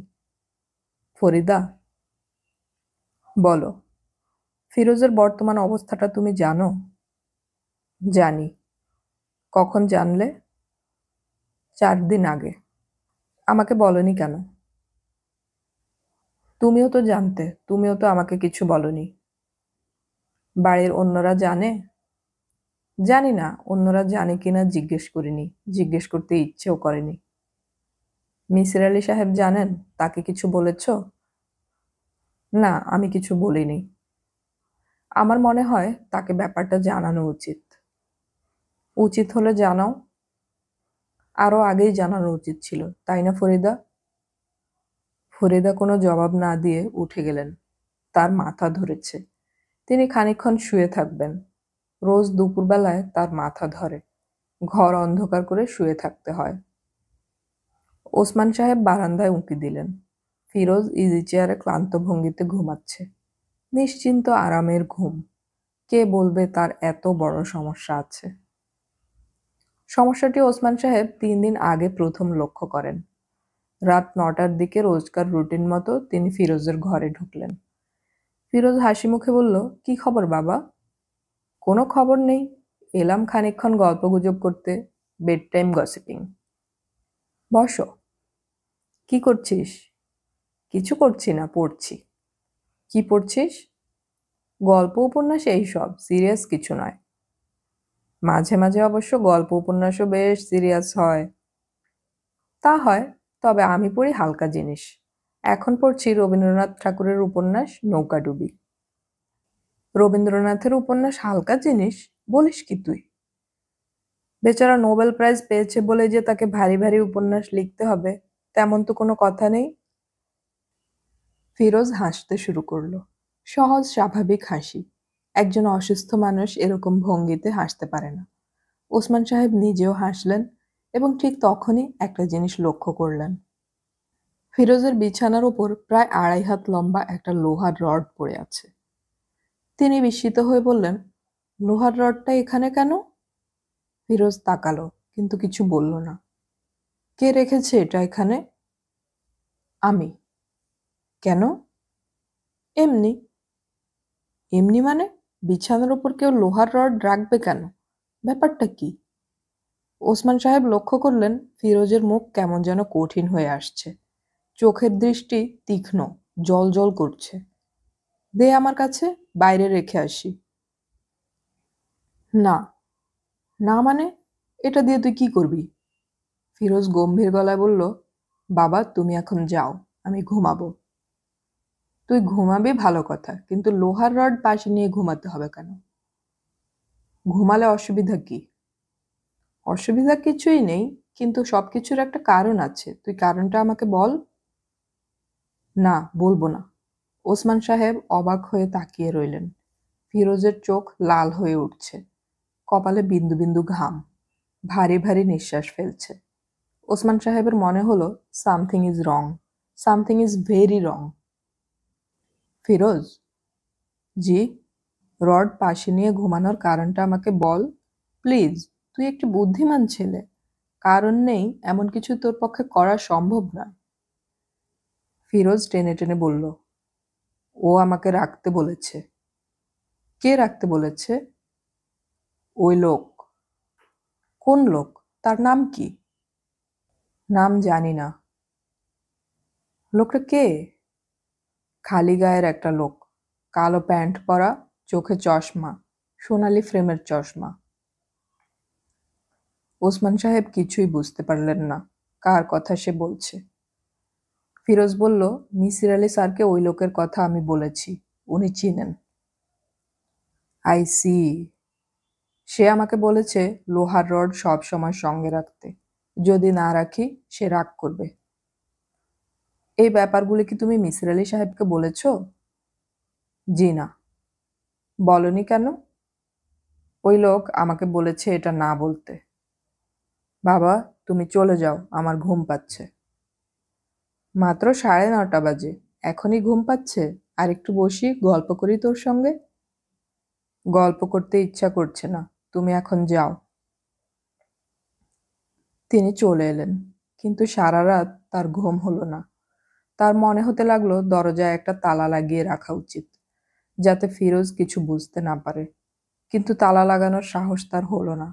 ফরিদা, বলো, ফিরোজের বর্তমান অবস্থাটা তুমি জানো? জানি। কখন জানলে? 4 দিন আগে। আমাকে বলনি কেন? তুমিও তো জানতে, তুমিও তো আমাকে কিছু বলনি। বাড়ির অন্যরা জানে? জানি না, অন্যরা জানে কিনা জিজ্ঞেস করিনি, জিজ্ঞেস করতে ইচ্ছেও করেনি। মিসির আলি সাহেব জানেন? তাকে কিছু বলেছ? না, আমি কিছু বলিনি। আমার মনে হয় তাকে ব্যাপারটা জানানো উচিত। উচিত হলে জানাও। আরো আগেই জানানো উচিত ছিল, তাই না ফরিদা? ফরিদা কোনো জবাব না দিয়ে উঠে গেলেন। তার মাথা ধরেছে। তিনি খানিকক্ষণ শুয়ে থাকবেন। রোজ দুপুরবেলায় তার মাথা ধরে। ঘর অন্ধকার করে শুয়ে থাকতে হয়। ওসমান সাহেব বারান্দায় উঁকি দিলেন। ফিরোজ ইজি চেয়ারে ক্লান্ত ভঙ্গিতে ঘুমাচ্ছে। নিশ্চিন্ত আরামের ঘুম। কে বলবে তার এত বড় সমস্যা আছে? সমস্যাটি ওসমান সাহেব 3 দিন আগে প্রথম লক্ষ্য করেন। রাত 9টার দিকে রোজকার রুটিন মতো তিনি ফিরোজের ঘরে ঢুকলেন। ফিরোজ হাসি মুখে বলল, কি খবর বাবা? কোনো খবর নেই, এলাম খানিকক্ষণ গল্পগুজব করতে, বেড টাইম গসিপিং। বসো। কি করছিস? কিছু করছি না, পড়ছি। কি পড়ছিস? গল্প উপন্যাস, এইসব, সিরিয়াস কিছু নয়। মাঝে মাঝে অবশ্য গল্প উপন্যাসও বেশ সিরিয়াস হয়। তা হয়, তবে আমি পড়ি হালকা জিনিস। এখন পড়ছি রবীন্দ্রনাথ ঠাকুরের উপন্যাস নৌকাডুবি। রবীন্দ্রনাথের উপন্যাস হালকা জিনিস বলিস কি তুই? বেচারা নোবেল প্রাইজ পেয়েছে বলে যে তাকে ভারী ভারী উপন্যাস লিখতে হবে তেমন তো কোনো কথা নেই। ফিরোজ হাসতে শুরু করলো। সহজ স্বাভাবিক হাসি। একজন অসুস্থ মানুষ এরকম ভঙ্গিতে হাসতে পারে না। ওসমান সাহেব নিজেও হাসলেন এবং ঠিক তখনই একটা জিনিস লক্ষ্য করলেন। ফিরোজের বিছানার উপর প্রায় 2.5 হাত লম্বা একটা লোহার রড পড়ে আছে। তিনি বিস্মিত হয়ে বললেন, লোহার রডটা এখানে কেন? ফিরোজ তাকালো, কিন্তু কিছু বলল না। কে রেখেছে এটা এখানে? আমি। কেন? এমনি। এমনি মানে? বিছানার উপর কেউ লোহার রড রাখবে কেন? ব্যাপারটা কি? ওসমান সাহেব লক্ষ্য করলেন ফিরোজের মুখ কেমন যেন কঠিন হয়ে আসছে। চোখের দৃষ্টি তীক্ষ্ণ, জ্বলজ্বল করছে। দে আমার কাছে, বাইরে রেখে আসি। না। না মানে? এটা দিয়ে তুই কি করবি? ফিরোজ গম্ভীর গলায় বলল, বাবা তুমি এখন যাও, আমি ঘুমাবো। তুই ঘুমাবি ভালো কথা, কিন্তু লোহার রড পাশে নিয়ে ঘুমাতে হবে কেন? ঘুমালে অসুবিধা কি? অসুবিধা কিছুই নেই, কিন্তু সবকিছুর একটা কারণ আছে। তুই কারণটা আমাকে বল। না, বলবো না। ওসমান সাহেব অবাক হয়ে তাকিয়ে রইলেন। ফিরোজের চোখ লাল হয়ে উঠছে, কপালে বিন্দু বিন্দু ঘাম, ভারী ভারী নিঃশ্বাস ফেলছে। ওসমান সাহেবের মনে হলো something is wrong, something is very wrong. Firoz. G. Rod পাশে নিয়ে ঘুমানোর কারণটা আমাকে বল প্লিজ। তুই একটি বুদ্ধিমান ছেলে। কারণ নেই এমন কিছু তোর পক্ষে করা সম্ভব নয়। ফিরোজ টেনে টেনে বলল, ও আমাকে রাখতে বলেছে। কে রাখতে বলেছে? ওই লোক। কোন লোক? তার নাম কি? নাম জানি না। লোকটা কে? খালি গায়ের একটা লোক, কালো প্যান্ট পরা, চোখে চশমা, সোনালি ফ্রেমের চশমা। ওসমান সাহেব কিছুই বুঝতে পারলেন না কার কথা সে বলছে। ফিরোজ বলল, মিসির আলি স্যারকে ওই লোকের কথা আমি বলেছি, উনি চিনেন। I C. সে আমাকে বলেছে লোহার রড সব সময় সঙ্গে রাখতে, যদি না রাখি সে রাগ করবে। এই ব্যাপারগুলি কি তুমি মিসির আলি সাহেবকে বলেছ? জি না। বলনি কেন? ওই লোক আমাকে বলেছে এটা না বলতে। বাবা তুমি চলে যাও, আমার ঘুম পাচ্ছে। মাত্র 9:30 বাজে, এখনই ঘুম পাচ্ছে? আর একটু বসি, গল্প করি তোর সঙ্গে। গল্প করতে ইচ্ছা করছে না, তুমি এখন যাও। তিনি চলে এলেন, কিন্তু সারা রাত তার ঘুম হলো না। তার মনে হতে লাগলো দরজায় একটা তালা লাগিয়ে রাখা উচিত, যাতে ফিরোজ কিছু বুঝতে না পারে। কিন্তু তালা লাগানোর সাহস তার হলো না।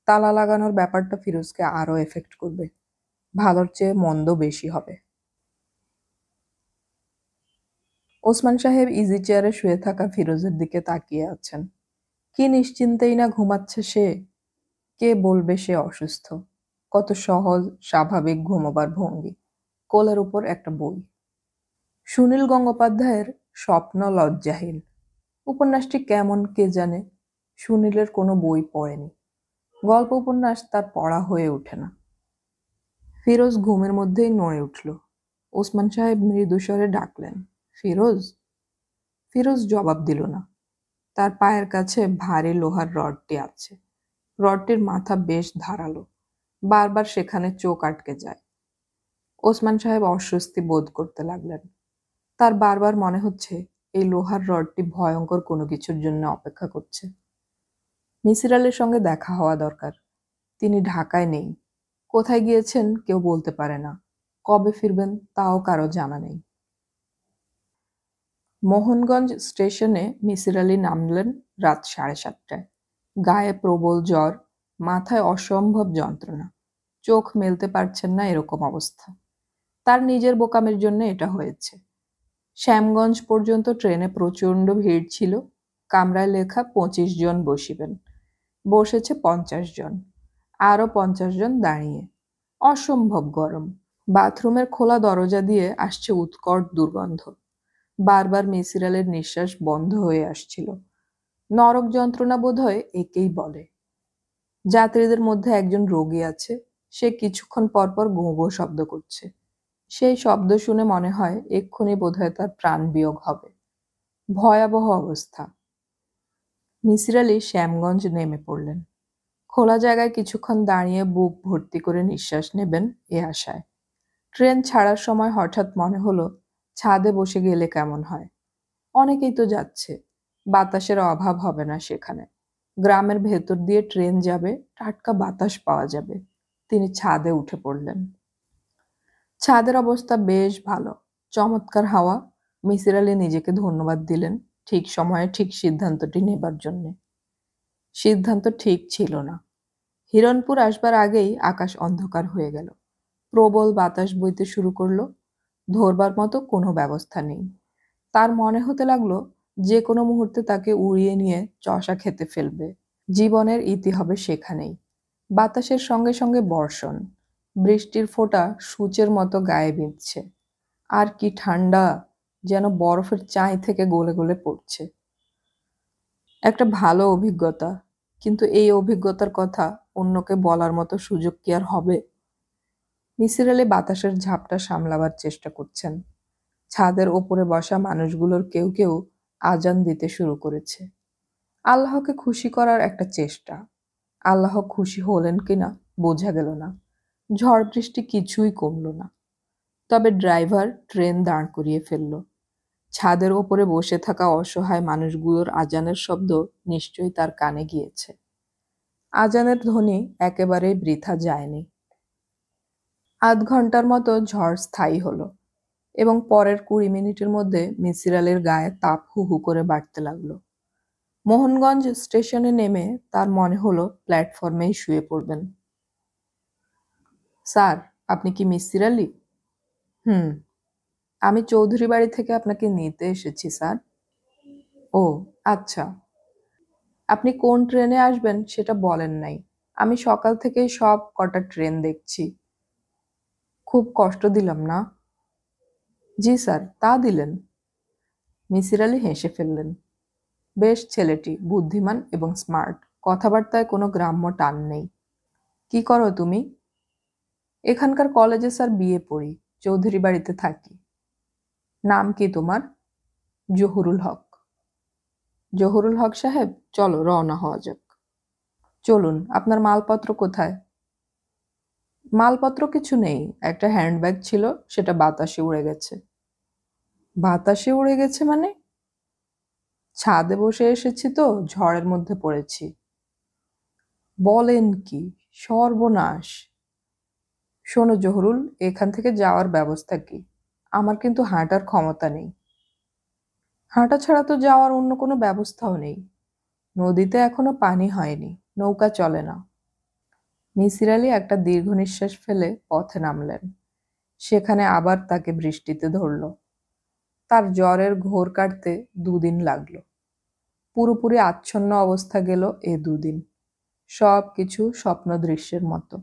তালা লাগানোর ব্যাপারটা ফিরোজকে আরো এফেক্ট করবে, ভালোর চেয়ে মন্দ বেশি হবে। ওসমান সাহেব ইজি চেয়ারে শুয়ে থাকা ফিরোজের দিকে তাকিয়ে আছেন। কি নিশ্চিন্তেই না ঘুমাচ্ছে সে। কে বলবে সে অসুস্থ? কত সহজ স্বাভাবিক ঘুমোবার ভঙ্গি, কোলের উপর একটা বই। সুনীল গঙ্গোপাধ্যায়ের স্বপ্ন লজ্জাহীন উপন্যাসটি কেমন কে জানে। সুনীলের কোনো বই পড়েনি, গল্প উপন্যাস তার পড়া হয়ে ওঠে না। ফিরোজ ঘুমের মধ্যেই নড়ে উঠল। ওসমান সাহেব মৃদুস্বরে ডাকলেন, ফিরোজ। ফিরোজ জবাব দিল না। তার পায়ের কাছে ভারী লোহার রডটি আছে। রডটির মাথা বেশ ধারালো, বারবার সেখানে চোখ আটকে যায়। ওসমান সাহেব অস্বস্তি বোধ করতে লাগলেন। তার বারবার মনে হচ্ছে এই লোহার রডটি ভয়ঙ্কর কোনো কিছুর জন্য অপেক্ষা করছে। মিসির আলির সঙ্গে দেখা হওয়া দরকার। তিনি ঢাকায় নেই, কোথায় গিয়েছেন কেউ বলতে পারে না, কবে ফিরবেন তাও কারো জানা নেই। মোহনগঞ্জ স্টেশনে মিসির আলি নামলেন রাত 7:30টায়। গায়ে প্রবল জ্বর, মাথায় অসম্ভব যন্ত্রণা, চোখ মেলতে পারছেন না এরকম অবস্থা। তার নিজের বোকামের জন্য এটা হয়েছে। শ্যামগঞ্জ পর্যন্ত ট্রেনে প্রচণ্ড ভিড় ছিল। কামরায় লেখা 25 জন বসিবেন, বসেছে 50 জন, আরও 50 জন দাঁড়িয়ে। অসম্ভব গরম। বাথরুমের খোলা দরজা দিয়ে আসছে উৎকট দুর্গন্ধ। বারবার মিসির আলির নিঃশ্বাস বন্ধ হয়ে আসছিল। নরক যন্ত্রণা বোধহয় একেই বলে। যাত্রীদের মধ্যে একজন রোগী আছে, সে কিছুক্ষণ পর পর গোঁ গোঁ শব্দ করছে। সেই শব্দ শুনে মনে হয় এক্ষুনি বোধহয় তার প্রাণ বিয়োগ হবে। ভয়াবহ অবস্থা। মিসির আলি শ্যামগঞ্জ নেমে পড়লেন। খোলা জায়গায় কিছুক্ষণ দাঁড়িয়ে বুক ভর্তি করে নিঃশ্বাস নেবেন এ আশায়। ট্রেন ছাড়ার সময় হঠাৎ মনে হলো ছাদে বসে গেলে কেমন হয়। অনেকেই তো যাচ্ছে, বাতাসের অভাব হবে না সেখানে। গ্রামের ভেতর দিয়ে ট্রেন যাবে, টাটকা বাতাস পাওয়া যাবে। তিনি ছাদে উঠে পড়লেন। ছাদের অবস্থা বেশ ভালো, চমৎকার হাওয়া। মিসির আলি নিজেকে ধন্যবাদ দিলেন ঠিক সময়ে ঠিক সিদ্ধান্তটি নেবার জন্যে। সিদ্ধান্ত ঠিক ছিল না। হিরণপুর আসবার আগেই আকাশ অন্ধকার হয়ে গেল। প্রবল বাতাস বইতে শুরু করলো। ধরবার মতো কোনো ব্যবস্থা নেই। তার মনে হতে লাগলো যে কোনো মুহূর্তে তাকে উড়িয়ে নিয়ে চষা খেতে ফেলবে। জীবনের ইতি হবে সেখানেই। বাতাসের সঙ্গে সঙ্গে বর্ষণ। বৃষ্টির ফোঁটা সূচের মতো গায়ে বিঁধছে। আর কি ঠান্ডা, যেন বরফের চাই থেকে গলে গলে পড়ছে। একটা ভালো অভিজ্ঞতা, কিন্তু এই অভিজ্ঞতার কথা অন্যকে বলার মতো সুযোগ কি আর হবে? মিসির আলি বাতাসের ঝাপটা সামলাবার চেষ্টা করছেন। ছাদের ওপরে বসা মানুষগুলোর কেউ কেউ আজান দিতে শুরু করেছে। আল্লাহকে খুশি করার একটা চেষ্টা। আল্লাহ খুশি হলেন কিনা বোঝা গেল না। ঝড় বৃষ্টি কিছুই কমল না। তবে ড্রাইভার ট্রেন দাঁড় করিয়ে ফেলল। ছাদের ওপরে বসে থাকা অসহায় মানুষগুলোর আজানের শব্দ নিশ্চয়ই তার কানে গিয়েছে। আজানের ধ্বনি একেবারেই বৃথা যায়নি। আধ ঘন্টার মতো ঝড় স্থায়ী হলো এবং পরের 20 মিনিটের মধ্যে মিসির আলির গায়ে তাপ হু হু করে বাড়তে লাগলো। মোহনগঞ্জ স্টেশনে নেমে তার মনে হলো প্ল্যাটফর্মেই শুয়ে পড়বেন। স্যার, আপনি কি মিসির আলি? হুম, আমি চৌধুরী বাড়ি থেকে আপনাকে নিতে এসেছি স্যার। ও আচ্ছা, আপনি কোন ট্রেনে আসবেন সেটা বলেন নাই। আমি সকাল থেকেই সব কটা ট্রেন দেখছি। খুব কষ্ট দিলাম না? জি স্যার, তা দিলেন। মিসির আলি হেসে ফেললেন। বেশ ছেলেটি, বুদ্ধিমান এবং স্মার্ট। কথাবার্তায় কোনো গ্রাম্য টান নেই। কি করো তুমি? এখানকার কলেজে স্যার বিএ পড়ি, চৌধুরী বাড়িতে থাকি। নাম কি তোমার? জহুরুল হক। জহুরুল হক সাহেব, চলো রওনা হওয়া যাক। চলুন। আপনার মালপত্র কোথায়? মালপত্র কিছু নেই, একটা হ্যান্ডব্যাগ ছিল, সেটা বাতাসে উড়ে গেছে। বাতাসে উড়ে গেছে মানে? ছাদে বসে এসেছি তো, ঝড়ের মধ্যে পড়েছি। বলেন কি? সর্বনাশ! শোনো জহুরুল, এখান থেকে যাওয়ার ব্যবস্থা কি? আমার কিন্তু হাঁটার ক্ষমতা নেই। হাঁটা ছাড়া তো যাওয়ার অন্য কোনো ব্যবস্থাও নেই। নদীতে এখনো পানি হয়নি, নৌকা চলে না। মিসির আলি একটা দীর্ঘ নিঃশ্বাস ফেলে পথে নামলেন। সেখানে আবার তাকে বৃষ্টিতে ধরল। তার জ্বরের ঘোর কাটতে 2 দিন লাগলো। পুরোপুরি আচ্ছন্ন অবস্থা গেল এ 2 দিন। সব কিছু স্বপ্ন দৃশ্যের মতো।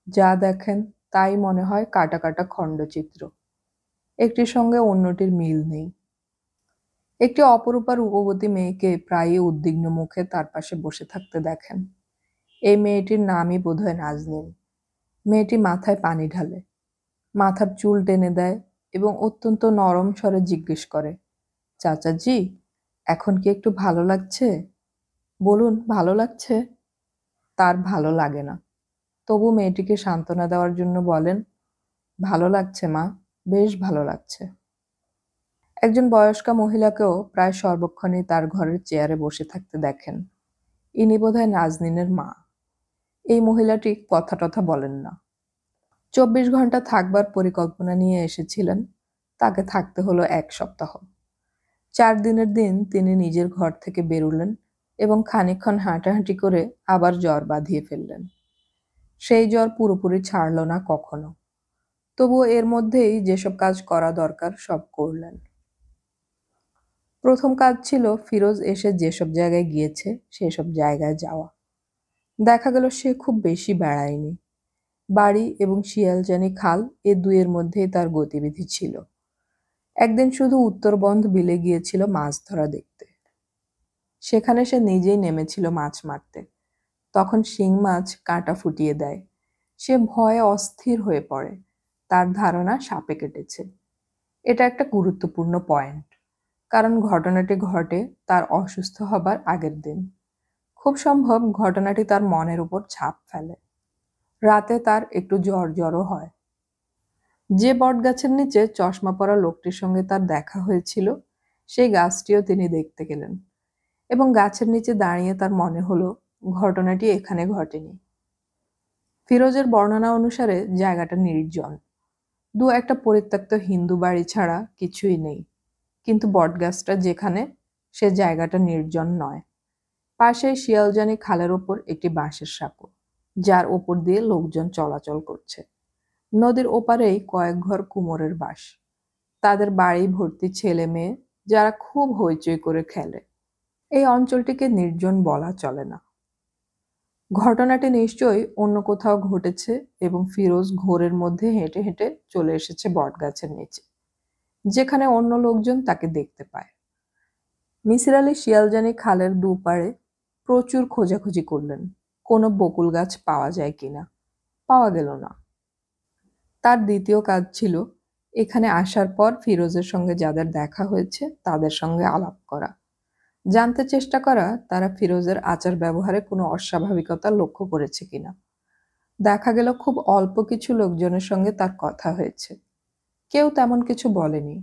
যা দেখেন তাই মনে হয় কাটা কাটা খণ্ডচিত্র। একটির সঙ্গে অন্যটির মিল নেই। একটি অপরূপা রূপবতী মেয়েকে প্রায়ই উদ্বিগ্ন মুখে তার পাশে বসে থাকতে দেখেন। এই মেয়েটির নামই বোধহয় নাজনীন। মেয়েটি মাথায় পানি ঢালে, মাথার চুল টেনে দেয় এবং অত্যন্ত নরম স্বরে জিজ্ঞেস করে, চাচাজি, এখন কি একটু ভালো লাগছে? বলুন, ভালো লাগছে? তার ভালো লাগে না। তবু মেয়েটিকে সান্ত্বনা দেওয়ার জন্য বলেন, ভালো লাগছে মা, বেশ ভালো লাগছে। একজন বয়স্কা মহিলাকেও প্রায় সর্বক্ষণই তার ঘরের চেয়ারে বসে থাকতে দেখেন। ইনি বোধহয় নাজনীনের মা। এই মহিলাটি কথা টথা বলেন না। 24 ঘন্টা থাকবার পরিকল্পনা নিয়ে এসেছিলেন। তাকে থাকতে হলো 1 সপ্তাহ। 4 দিনের দিন তিনি নিজের ঘর থেকে বেরুলেন এবং খানিকক্ষণ হাঁটাহাঁটি করে আবার জ্বর বাঁধিয়ে ফেললেন। সেই জ্বর পুরোপুরি ছাড়ল না কখনো। তবুও এর মধ্যেই যেসব কাজ করা দরকার সব করলেন। প্রথম কাজ ছিল ফিরোজ এসে যেসব জায়গায় গিয়েছে সেসব জায়গায় যাওয়া। দেখা গেল সে খুব বেশি বেড়ায়নি। বাড়ি এবং শিয়ালজানি খাল এ দুইয়ের মধ্যেই তার গতিবিধি ছিল। একদিন শুধু উত্তরবন্ধ বিলে গিয়েছিল মাছ ধরা দেখতে। সেখানে সে নিজেই নেমেছিল মাছ মারতে। তখন শিং মাছ কাঁটা ফুটিয়ে দেয়। সে ভয়ে অস্থির হয়ে পড়ে। তার ধারণা সাপে কেটেছে। এটা একটা গুরুত্বপূর্ণ পয়েন্ট, কারণ ঘটনাটি ঘটে তার অসুস্থ হবার আগের দিন। খুব সম্ভব ঘটনাটি তার মনের উপর ছাপ ফেলে। রাতে তার একটু জ্বরও হয়। যে বটগাছের নিচে চশমা পরা লোকটির সঙ্গে তার দেখা হয়েছিল, সেই গাছটিও তিনি দেখতে গেলেন, এবং গাছের নিচে দাঁড়িয়ে তার মনে হলো ঘটনাটি এখানে ঘটেনি। ফিরোজের বর্ণনা অনুসারে জায়গাটা নির্জন। একটা পরিত্যক্ত হিন্দু বাড়ি ছাড়া কিছুই নেই, কিন্তু বটগাছটা যেখানে, সে জায়গাটা নির্জন নয়। পাশেই শিয়ালজানি খালের ওপর একটি বাঁশের সাঁকো, যার ওপর দিয়ে লোকজন চলাচল করছে। নদীর ওপারেই কয়েক ঘর কুমোরের বাস। তাদের বাড়ি ভর্তি ছেলে মেয়ে, যারা খুব হইচই করে খেলে। এই অঞ্চলটিকে নির্জন বলা চলে না। ঘটনাটি নিশ্চয়ই অন্য কোথাও ঘটেছে, এবং ফিরোজ ঘোরের মধ্যে হেঁটে হেঁটে চলে এসেছে বটগাছের নিচে, যেখানে অন্য লোকজন তাকে দেখতে পায়। মিসির আলি শিয়ালজানি খালের দুপাড়ে প্রচুর খোঁজাখুঁজি করলেন, কোনো বকুল গাছ পাওয়া যায় কিনা। পাওয়া গেল না। তার দ্বিতীয় কাজ ছিল এখানে আসার পর ফিরোজের সঙ্গে যাদের দেখা হয়েছে তাদের সঙ্গে আলাপ করা, জানতে চেষ্টা করা তারা ফিরোজের আচার ব্যবহারে কোনো অস্বাভাবিকতা লক্ষ্য করেছে কিনা। দেখা গেল খুব অল্প কিছু লোকজনের সঙ্গে তার কথা হয়েছে, কেউ তেমন কিছু বলেনি।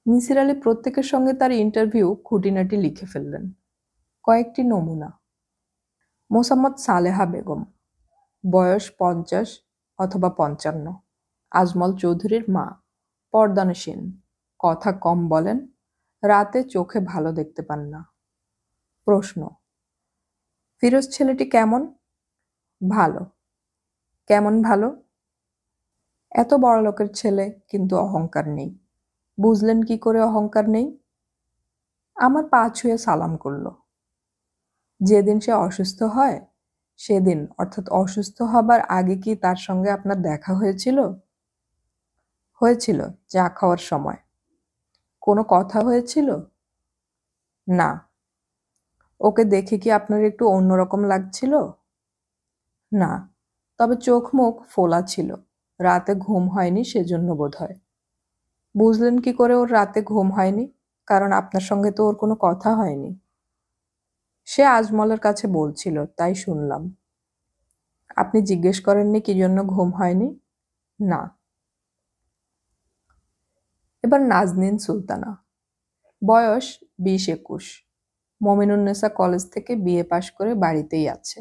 মিসির আলি প্রত্যেকের সঙ্গে তার ইন্টারভিউ খুঁটিনাটি লিখে ফেললেন। কয়েকটি নমুনা: মোসাম্মদ সালেহা বেগম, বয়স 50 অথবা 55, আজমল চৌধুরীর মা, পর্দানসীন, কথা কম বলেন, রাতে চোখে ভালো দেখতে পান না। প্রশ্ন: ফিরোজ ছেলেটি কেমন? ভালো। কেমন ভালো? এত বড়লোকের ছেলে, কিন্তু অহংকার নেই। বুঝলেন কি করে অহংকার নেই? আমার পা ছুঁয়ে সালাম করল। যেদিন সে অসুস্থ হয় সেদিন, অর্থাৎ অসুস্থ হবার আগে কি তার সঙ্গে আপনার দেখা হয়েছিল? হয়েছিল, চা খাওয়ার সময়। কোনো কথা হয়েছিল? না। ওকে দেখে কি আপনার একটু অন্যরকম লাগছিল? না, তবে চোখ মুখ ফোলা ছিল। রাতে ঘুম হয়নি সেজন্য বোধহয়। বুঝলেন কি করে ওর রাতে ঘুম হয়নি? কারণ আপনার সঙ্গে তো ওর কোনো কথা হয়নি। সে আজমলের কাছে বলছিল, তাই শুনলাম। আপনি জিজ্ঞেস করেননি কি জন্য ঘুম হয়নি? না। এবার নাজনীন সুলতানা, বয়স 20-21, মমিনুন্নেসা কলেজ থেকে বিএ পাশ করে বাড়িতেই আছে।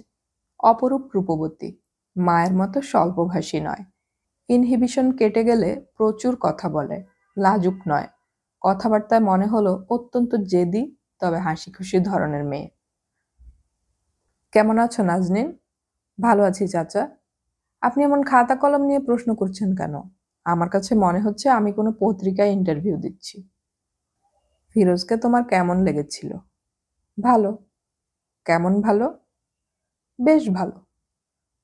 অপরূপ রূপবতী, মায়ের মতো স্বল্পভাষী নয়। ইনহিবিশন কেটে গেলে প্রচুর কথা বলে, লাজুক নয়। কথাবার্তায় মনে হলো অত্যন্ত জেদি, তবে হাসি খুশি ধরনের মেয়ে। কেমন আছো নাজনীন? ভালো আছি চাচা। আপনি এমন খাতা কলম নিয়ে প্রশ্ন করছেন কেন? আমার কাছে মনে হচ্ছে আমি কোনো পত্রিকায় ইন্টারভিউ দিচ্ছি। ফিরোজকে তোমার কেমন লেগেছিল? ভালো। কেমন ভালো? বেশ ভালো।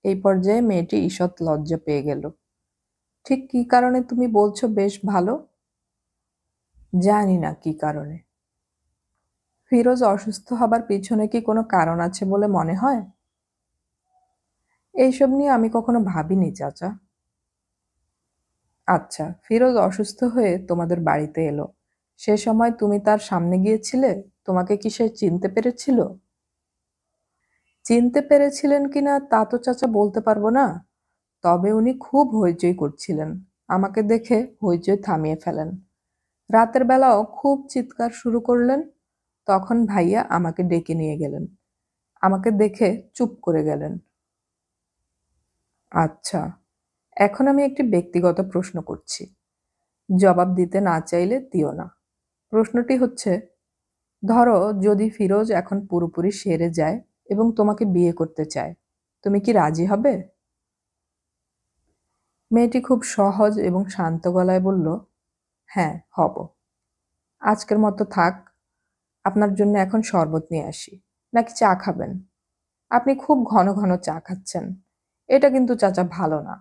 এই পর্যায়ে মেয়েটি ঈষৎ লজ্জা পেয়ে গেল। ঠিক কি কারণে তুমি বলছো বেশ ভালো? জানি না কি কারণে। ফিরোজ অসুস্থ হবার পিছনে কি কোনো কারণ আছে বলে মনে হয়? এইসব নিয়ে আমি কখনো ভাবিনি চাচা। আচ্ছা, ফিরোজ অসুস্থ হয়ে তোমাদের বাড়িতে এলো, সে সময় তুমি তার সামনে গিয়েছিলে? তোমাকে কি সে চিনতে পেরেছিল? চিনতে পেরেছিলেন কিনা তা তো চাচা বলতে পারবো না, তবে উনি খুব হইচই করছিলেন। আমাকে দেখে হইচই থামিয়ে ফেলেন। রাতের বেলাও খুব চিৎকার শুরু করলেন। তখন ভাইয়া আমাকে ডেকে নিয়ে গেলেন। আমাকে দেখে চুপ করে গেলেন। আচ্ছা, এখন আমি একটি ব্যক্তিগত প্রশ্ন করছি। জবাব দিতে না চাইলে দিও না। প্রশ্নটি হচ্ছে, ধরো যদি ফিরোজ এখন পুরোপুরি সেরে যায় এবং তোমাকে বিয়ে করতে চায়, তুমি কি রাজি হবে? মেয়েটি খুব সহজ এবং শান্ত গলায় বলল, হ্যাঁ, হব। আজকের মতো থাক। আপনার জন্য এখন শরবত নিয়ে আসি, নাকি চা খাবেন? আপনি খুব ঘন ঘন চা খাচ্ছেন, এটা কিন্তু চাচা ভালো না।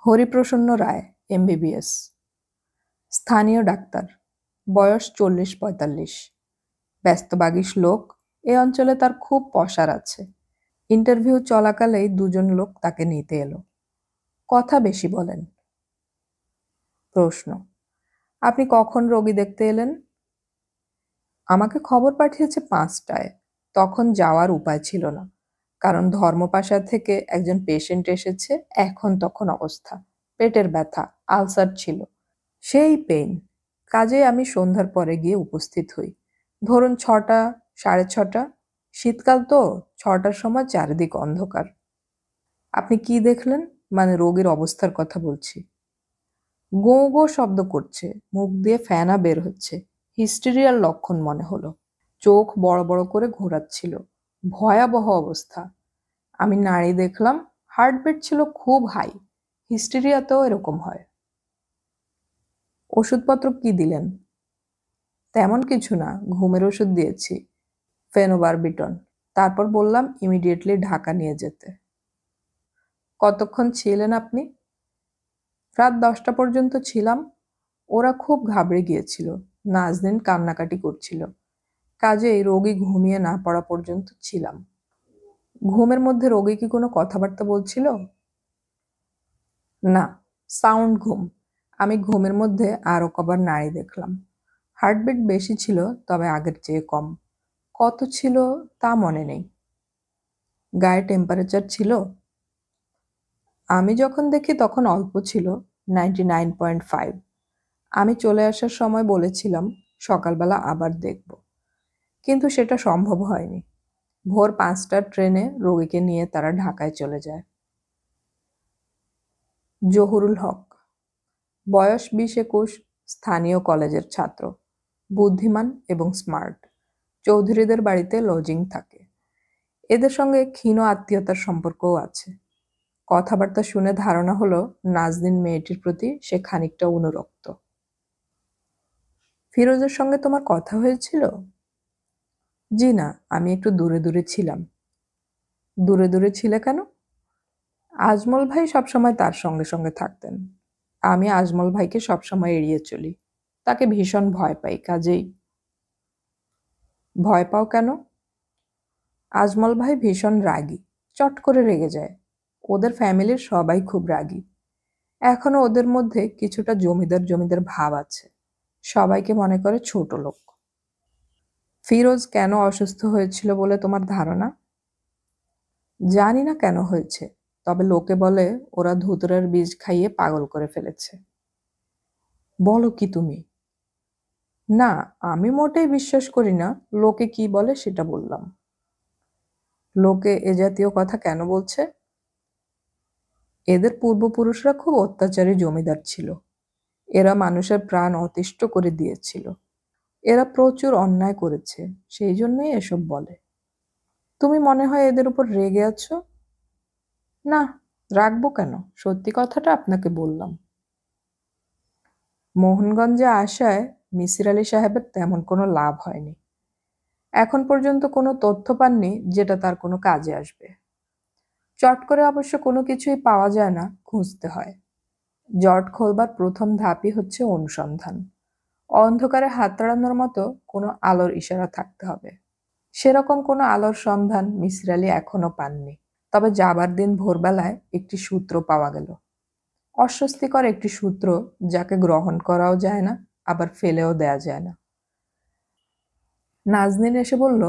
হরিপ্রসন্ন রায়, এমবিবিএস, স্থানীয় ডাক্তার, বয়স 40-45, ব্যস্তবাগীশ লোক। এ অঞ্চলে তার খুব পসার আছে। ইন্টারভিউ চলাকালেই দুজন লোক তাকে নিতে এলো। কথা বেশি বলেন। প্রশ্ন, আপনি কখন রোগী দেখতে এলেন? আমাকে খবর পাঠিয়েছে 5টায়। তখন যাওয়ার উপায় ছিল না, কারণ ধর্মপাশা থেকে একজন পেশেন্ট এসেছে। এখন তখন অবস্থা, পেটের ব্যথা, আলসার ছিল, সেই পেইন। কাজেই আমি সন্ধ্যার পরে গিয়ে উপস্থিত হই। ধরুন 6টা, 6:30। শীতকাল তো, 6টার সময় চারিদিক অন্ধকার। আপনি কি দেখলেন? মানে রোগীর অবস্থার কথা বলছি। গো গো শব্দ করছে, মুখ দিয়ে ফেনা বের হচ্ছে, হিস্টেরিয়ার লক্ষণ মনে হলো। চোখ বড় বড় করে ঘোরাচ্ছিল, ভয়াবহ অবস্থা। আমি নাড়ি দেখলাম, হার্টবিট ছিল খুব হাই। হিস্টেরিয়াতেও এরকম হয়। ওষুধপত্র কি দিলেন? তেমন কিছু না, ঘুমের ওষুধ দিয়েছি, ফেনোবারবিটন। তারপর বললাম ইমিডিয়েটলি ঢাকা নিয়ে যেতে। কতক্ষণ ছিলেন আপনি? রাত 10টা পর্যন্ত ছিলাম। ওরা খুব ঘাবড়ে গিয়েছিল, নাজনীন কান্নাকাটি করছিল, কাজেই রোগী ঘুমিয়ে না পড়া পর্যন্ত ছিলাম। ঘুমের মধ্যে রোগী কি কোনো কথাবার্তা বলছিল? না, সাউন্ড ঘুম। আমি ঘুমের মধ্যে আরো কবার নাড়ি দেখলাম। হার্টবিট বেশি ছিল, তবে আগের চেয়ে কম। কত ছিল তা মনে নেই। গায়ে টেম্পারেচার ছিল? আমি যখন দেখি তখন অল্প ছিল, 99.5। আমি চলে আসার সময় বলেছিলাম সকালবেলা আবার দেখব, কিন্তু সেটা সম্ভব হয়নি। ভোর 5টার ট্রেনে রোগীকে নিয়ে তারা ঢাকায় চলে যায়। জহুরুল হক, বয়স 20-21, স্থানীয় কলেজের ছাত্র, বুদ্ধিমান এবং স্মার্ট। চৌধুরীদের বাড়িতে লজিং থাকে। এদের সঙ্গে ক্ষীণ আত্মীয়তার সম্পর্কও আছে। কথাবার্তা শুনে ধারণা হলো নাজনীন মেয়েটির প্রতি সে খানিকটা অনুরক্ত। ফিরোজের সঙ্গে তোমার কথা হয়েছিল? জি না, আমি একটু দূরে দূরে ছিলাম। দূরে দূরে ছিলে কেন? আজমল ভাই সবসময় তার সঙ্গে সঙ্গে থাকতেন। আমি আজমল ভাইকে সবসময় এড়িয়ে চলি, তাকে ভীষণ ভয় পাই। কাজেই। ভয় পাও কেন? আজমল ভাই ভীষণ রাগী, চট করে রেগে যায়। ওদের ফ্যামিলির সবাই খুব রাগী। এখনো ওদের মধ্যে কিছুটা জমিদার জমিদার ভাব আছে। সবাইকে মনে করে ছোট লোক। ফিরোজ কেন অসুস্থ হয়েছিল বলে তোমার ধারণা? জানি না কেন হয়েছে, তবে লোকে বলে ওরা ধুতুরার বীজ খাইয়ে পাগল করে ফেলেছে। বলো কি তুমি? না, আমি মোটেই বিশ্বাস করি না। লোকে কি বলে সেটা বললাম। লোকে এ জাতীয় কথা কেন বলছে? এদের পূর্বপুরুষরা খুব অত্যাচারী জমিদার ছিল। এরা মানুষের প্রাণ অতিষ্ঠ করে দিয়েছিল। এরা প্রচুর অন্যায় করেছে, সেই জন্যই এসব বলে। তুমি মনে হয় এদের উপর রেগে আছো? না, রাখবো কেন, সত্যি কথাটা আপনাকে বললাম। মোহনগঞ্জে আসায় মিসির আলি সাহেবের তেমন কোনো লাভ হয়নি। এখন পর্যন্ত কোনো তথ্য পাননি যেটা তার কোনো কাজে আসবে। চট করে অবশ্য কোনো কিছুই পাওয়া যায় না, খুঁজতে হয়। জট খোলবার প্রথম ধাপই হচ্ছে অনুসন্ধান। অন্ধকারে হাত তাড়ানোর মতো কোনো আলোর ইশারা থাকতে হবে। সেরকম কোনো আলোর সন্ধান মিসির আলি এখনো পাননি। তবে যাবার দিন ভোরবেলায় একটি সূত্র পাওয়া গেল। অস্বস্তিকর একটি সূত্র, যাকে গ্রহণ করাও যায় না, আবার ফেলেও দেয়া যায় না। নাজনীন এসে বলল,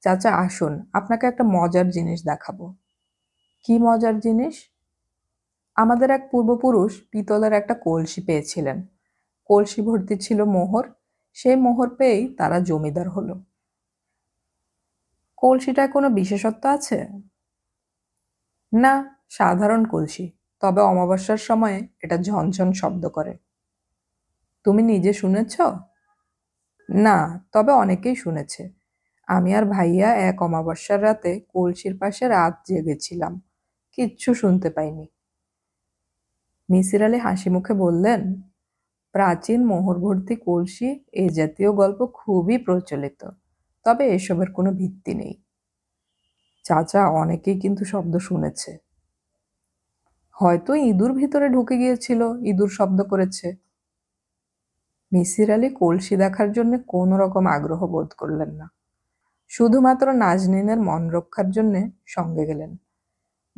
চাচা আসুন, আপনাকে একটা মজার জিনিস দেখাবো। কি মজার জিনিস? আমাদের এক পূর্বপুরুষ পিতলের একটা কলসি পেয়েছিলেন। কলসি ভর্তি ছিল মোহর। সেই মোহর পেয়েই তারা জমিদার হলো। কলসিটায় কোনো বিশেষত্ব আছে? না, সাধারণ কলসি, তবে অমাবস্যার সময়ে এটা ঝনঝন শব্দ করে। তুমি নিজে শুনেছ? না, তবে অনেকেই শুনেছে। আমি আর ভাইয়া এক অমাবস্যার রাতে কলসির পাশে রাত জেগেছিলাম, কিচ্ছু শুনতে পাইনি। মিসির আলি হাসি মুখে বললেন, প্রাচীন মোহর ভর্তি কলসি এ জাতীয় গল্প খুবই প্রচলিত, তবে এসবের কোনো ভিত্তি নেই। চাচা, অনেকেই কিন্তু শব্দ শুনেছে। হয়তো ইঁদুর ভিতরে ঢুকে গিয়েছিল, ইঁদুর শব্দ করেছে। মিসির আলি কলসি দেখার জন্য কোনো রকম আগ্রহ বোধ করলেন না। শুধুমাত্র নাজনীনের মন রক্ষার জন্যে সঙ্গে গেলেন।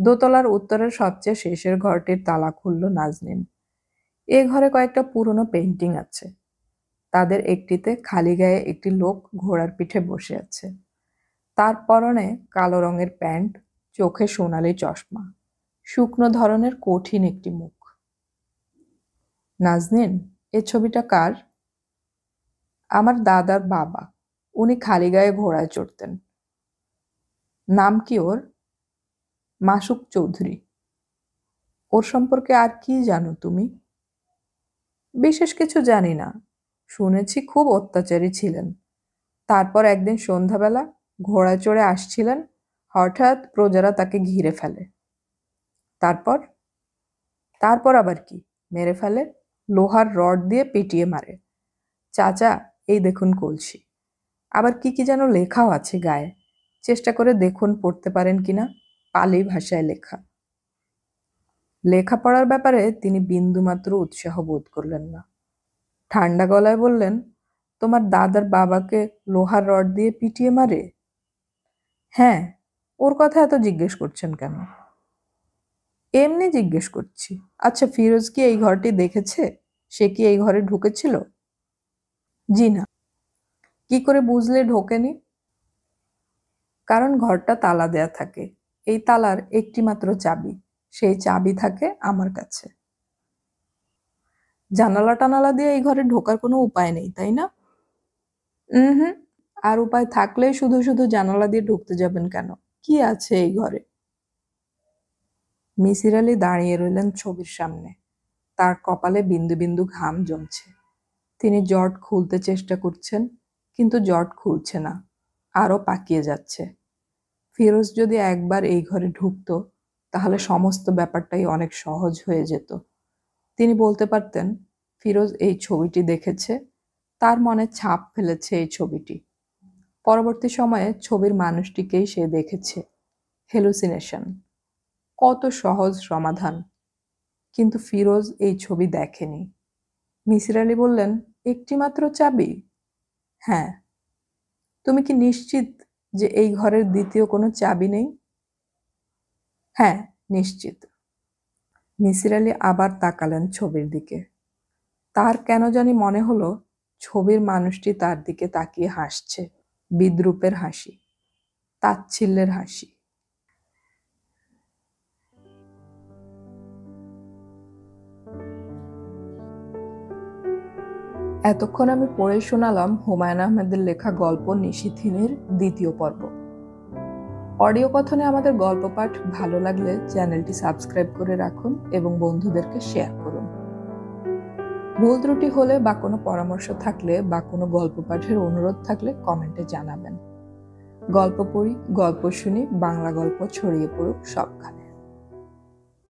দোতলার উত্তরের সবচেয়ে শেষের ঘরটির তালা খুলল নাজনীন। এ ঘরে কয়েকটা পুরনো পেইন্টিং আছে। তাদের একটিতে খালি গায়ে একটি লোক ঘোড়ার পিঠে বসে আছে। তার পরনে কালো রঙের প্যান্ট, চোখে সোনালি চশমা, শুকনো ধরনের কঠিন একটি মুখ। নাজনীন, এ ছবিটা কার? আমার দাদার বাবা। উনি খালি গায়ে ঘোড়ায় চড়তেন। নাম কি ওর? মাসুক চৌধুরী। ওর সম্পর্কে আর কি জানো তুমি? বিশেষ কিছু জানি না। শুনেছি খুব অত্যাচারী ছিলেন। তারপর একদিন সন্ধ্যাবেলা ঘোড়ায় চড়ে আসছিলেন, হঠাৎ প্রজারা তাকে ঘিরে ফেলে। তারপর? তারপর আবার কি? মেরে ফেলে, লোহার রড দিয়ে পিটিয়ে মারে। চাচা, এই দেখুন কলসি। আবার কি কি যেন লেখাও আছে গায়ে। চেষ্টা করে দেখুন পড়তে পারেন কিনা। পালি ভাষায় লেখা। লেখাপড়ার ব্যাপারে তিনি বিন্দুমাত্র উৎসাহ বোধ করলেন না। ঠান্ডা গলায় বললেন, তোমার দাদার বাবাকে লোহার রড দিয়ে পিটিয়ে মারে? হ্যাঁ। ওর কথা এত জিজ্ঞেস করছেন কেন? এমনি জিজ্ঞেস করছি। আচ্ছা, ফিরোজ কি এই ঘরটি দেখেছে? সে কি এই ঘরে ঢুকেছিল? জি না। কি করে বুঝলে ঢোকেনি? কারণ ঘরটা তালা দেয়া থাকে। এই তালার একটি মাত্র চাবি। সেই চাবি থাকে আমার কাছে। জানালা টানালা দিয়ে এই ঘরে ঢোকার কোনো উপায় নেই, তাই না? হুম। আর উপায় থাকলেই শুধু শুধু জানালা দিয়ে ঢুকতে যাবেন কেন? কি আছে এই ঘরে? মিসির আলি দাঁড়িয়ে রইলেন ছবির সামনে। তার কপালে বিন্দু বিন্দু ঘাম জমছে। তিনি জট খুলতে চেষ্টা করছেন, কিন্তু জট খুলছে না, আরো পাকিয়ে যাচ্ছে। ফিরোজ যদি একবার এই ঘরে ঢুকতো, তাহলে সমস্ত ব্যাপারটাই অনেক সহজ হয়ে যেত। তিনি বলতে পারতেন, ফিরোজ এই ছবিটি দেখেছে, তার মনে ছাপ ফেলেছে এই ছবিটি। পরবর্তী সময়ে ছবির মানুষটিকেই সে দেখেছে। হ্যালুসিনেশন। কত সহজ সমাধান। কিন্তু ফিরোজ এই ছবি দেখেনি। মিসির আলি বললেন, একটি মাত্র চাবি? হ্যাঁ। তুমি কি নিশ্চিত যে এই ঘরের দ্বিতীয় কোনো চাবি নেই? হ্যাঁ, নিশ্চিত। মিসির আলি আবার তাকালেন ছবির দিকে। তার কেন জানি মনে হলো ছবির মানুষটি তার দিকে তাকিয়ে হাসছে। বিদ্রূপের হাসি, তাচ্ছিল্যের হাসি। এতক্ষণ আমি পড়ে শোনালাম হুমায়ুন আহমেদের লেখা গল্প নিশিথিনীর দ্বিতীয় পর্ব। অডিও কথনে আমাদের গল্প পাঠ ভালো লাগলে চ্যানেলটি সাবস্ক্রাইব করে রাখুন এবং বন্ধুদেরকে শেয়ার করুন। ভুল ত্রুটি হলে বা কোনো পরামর্শ থাকলে বা কোনো গল্প পাঠের অনুরোধ থাকলে কমেন্টে জানাবেন। গল্প পড়ি, গল্প শুনি, বাংলা গল্প ছড়িয়ে পড়ুক সবখানে।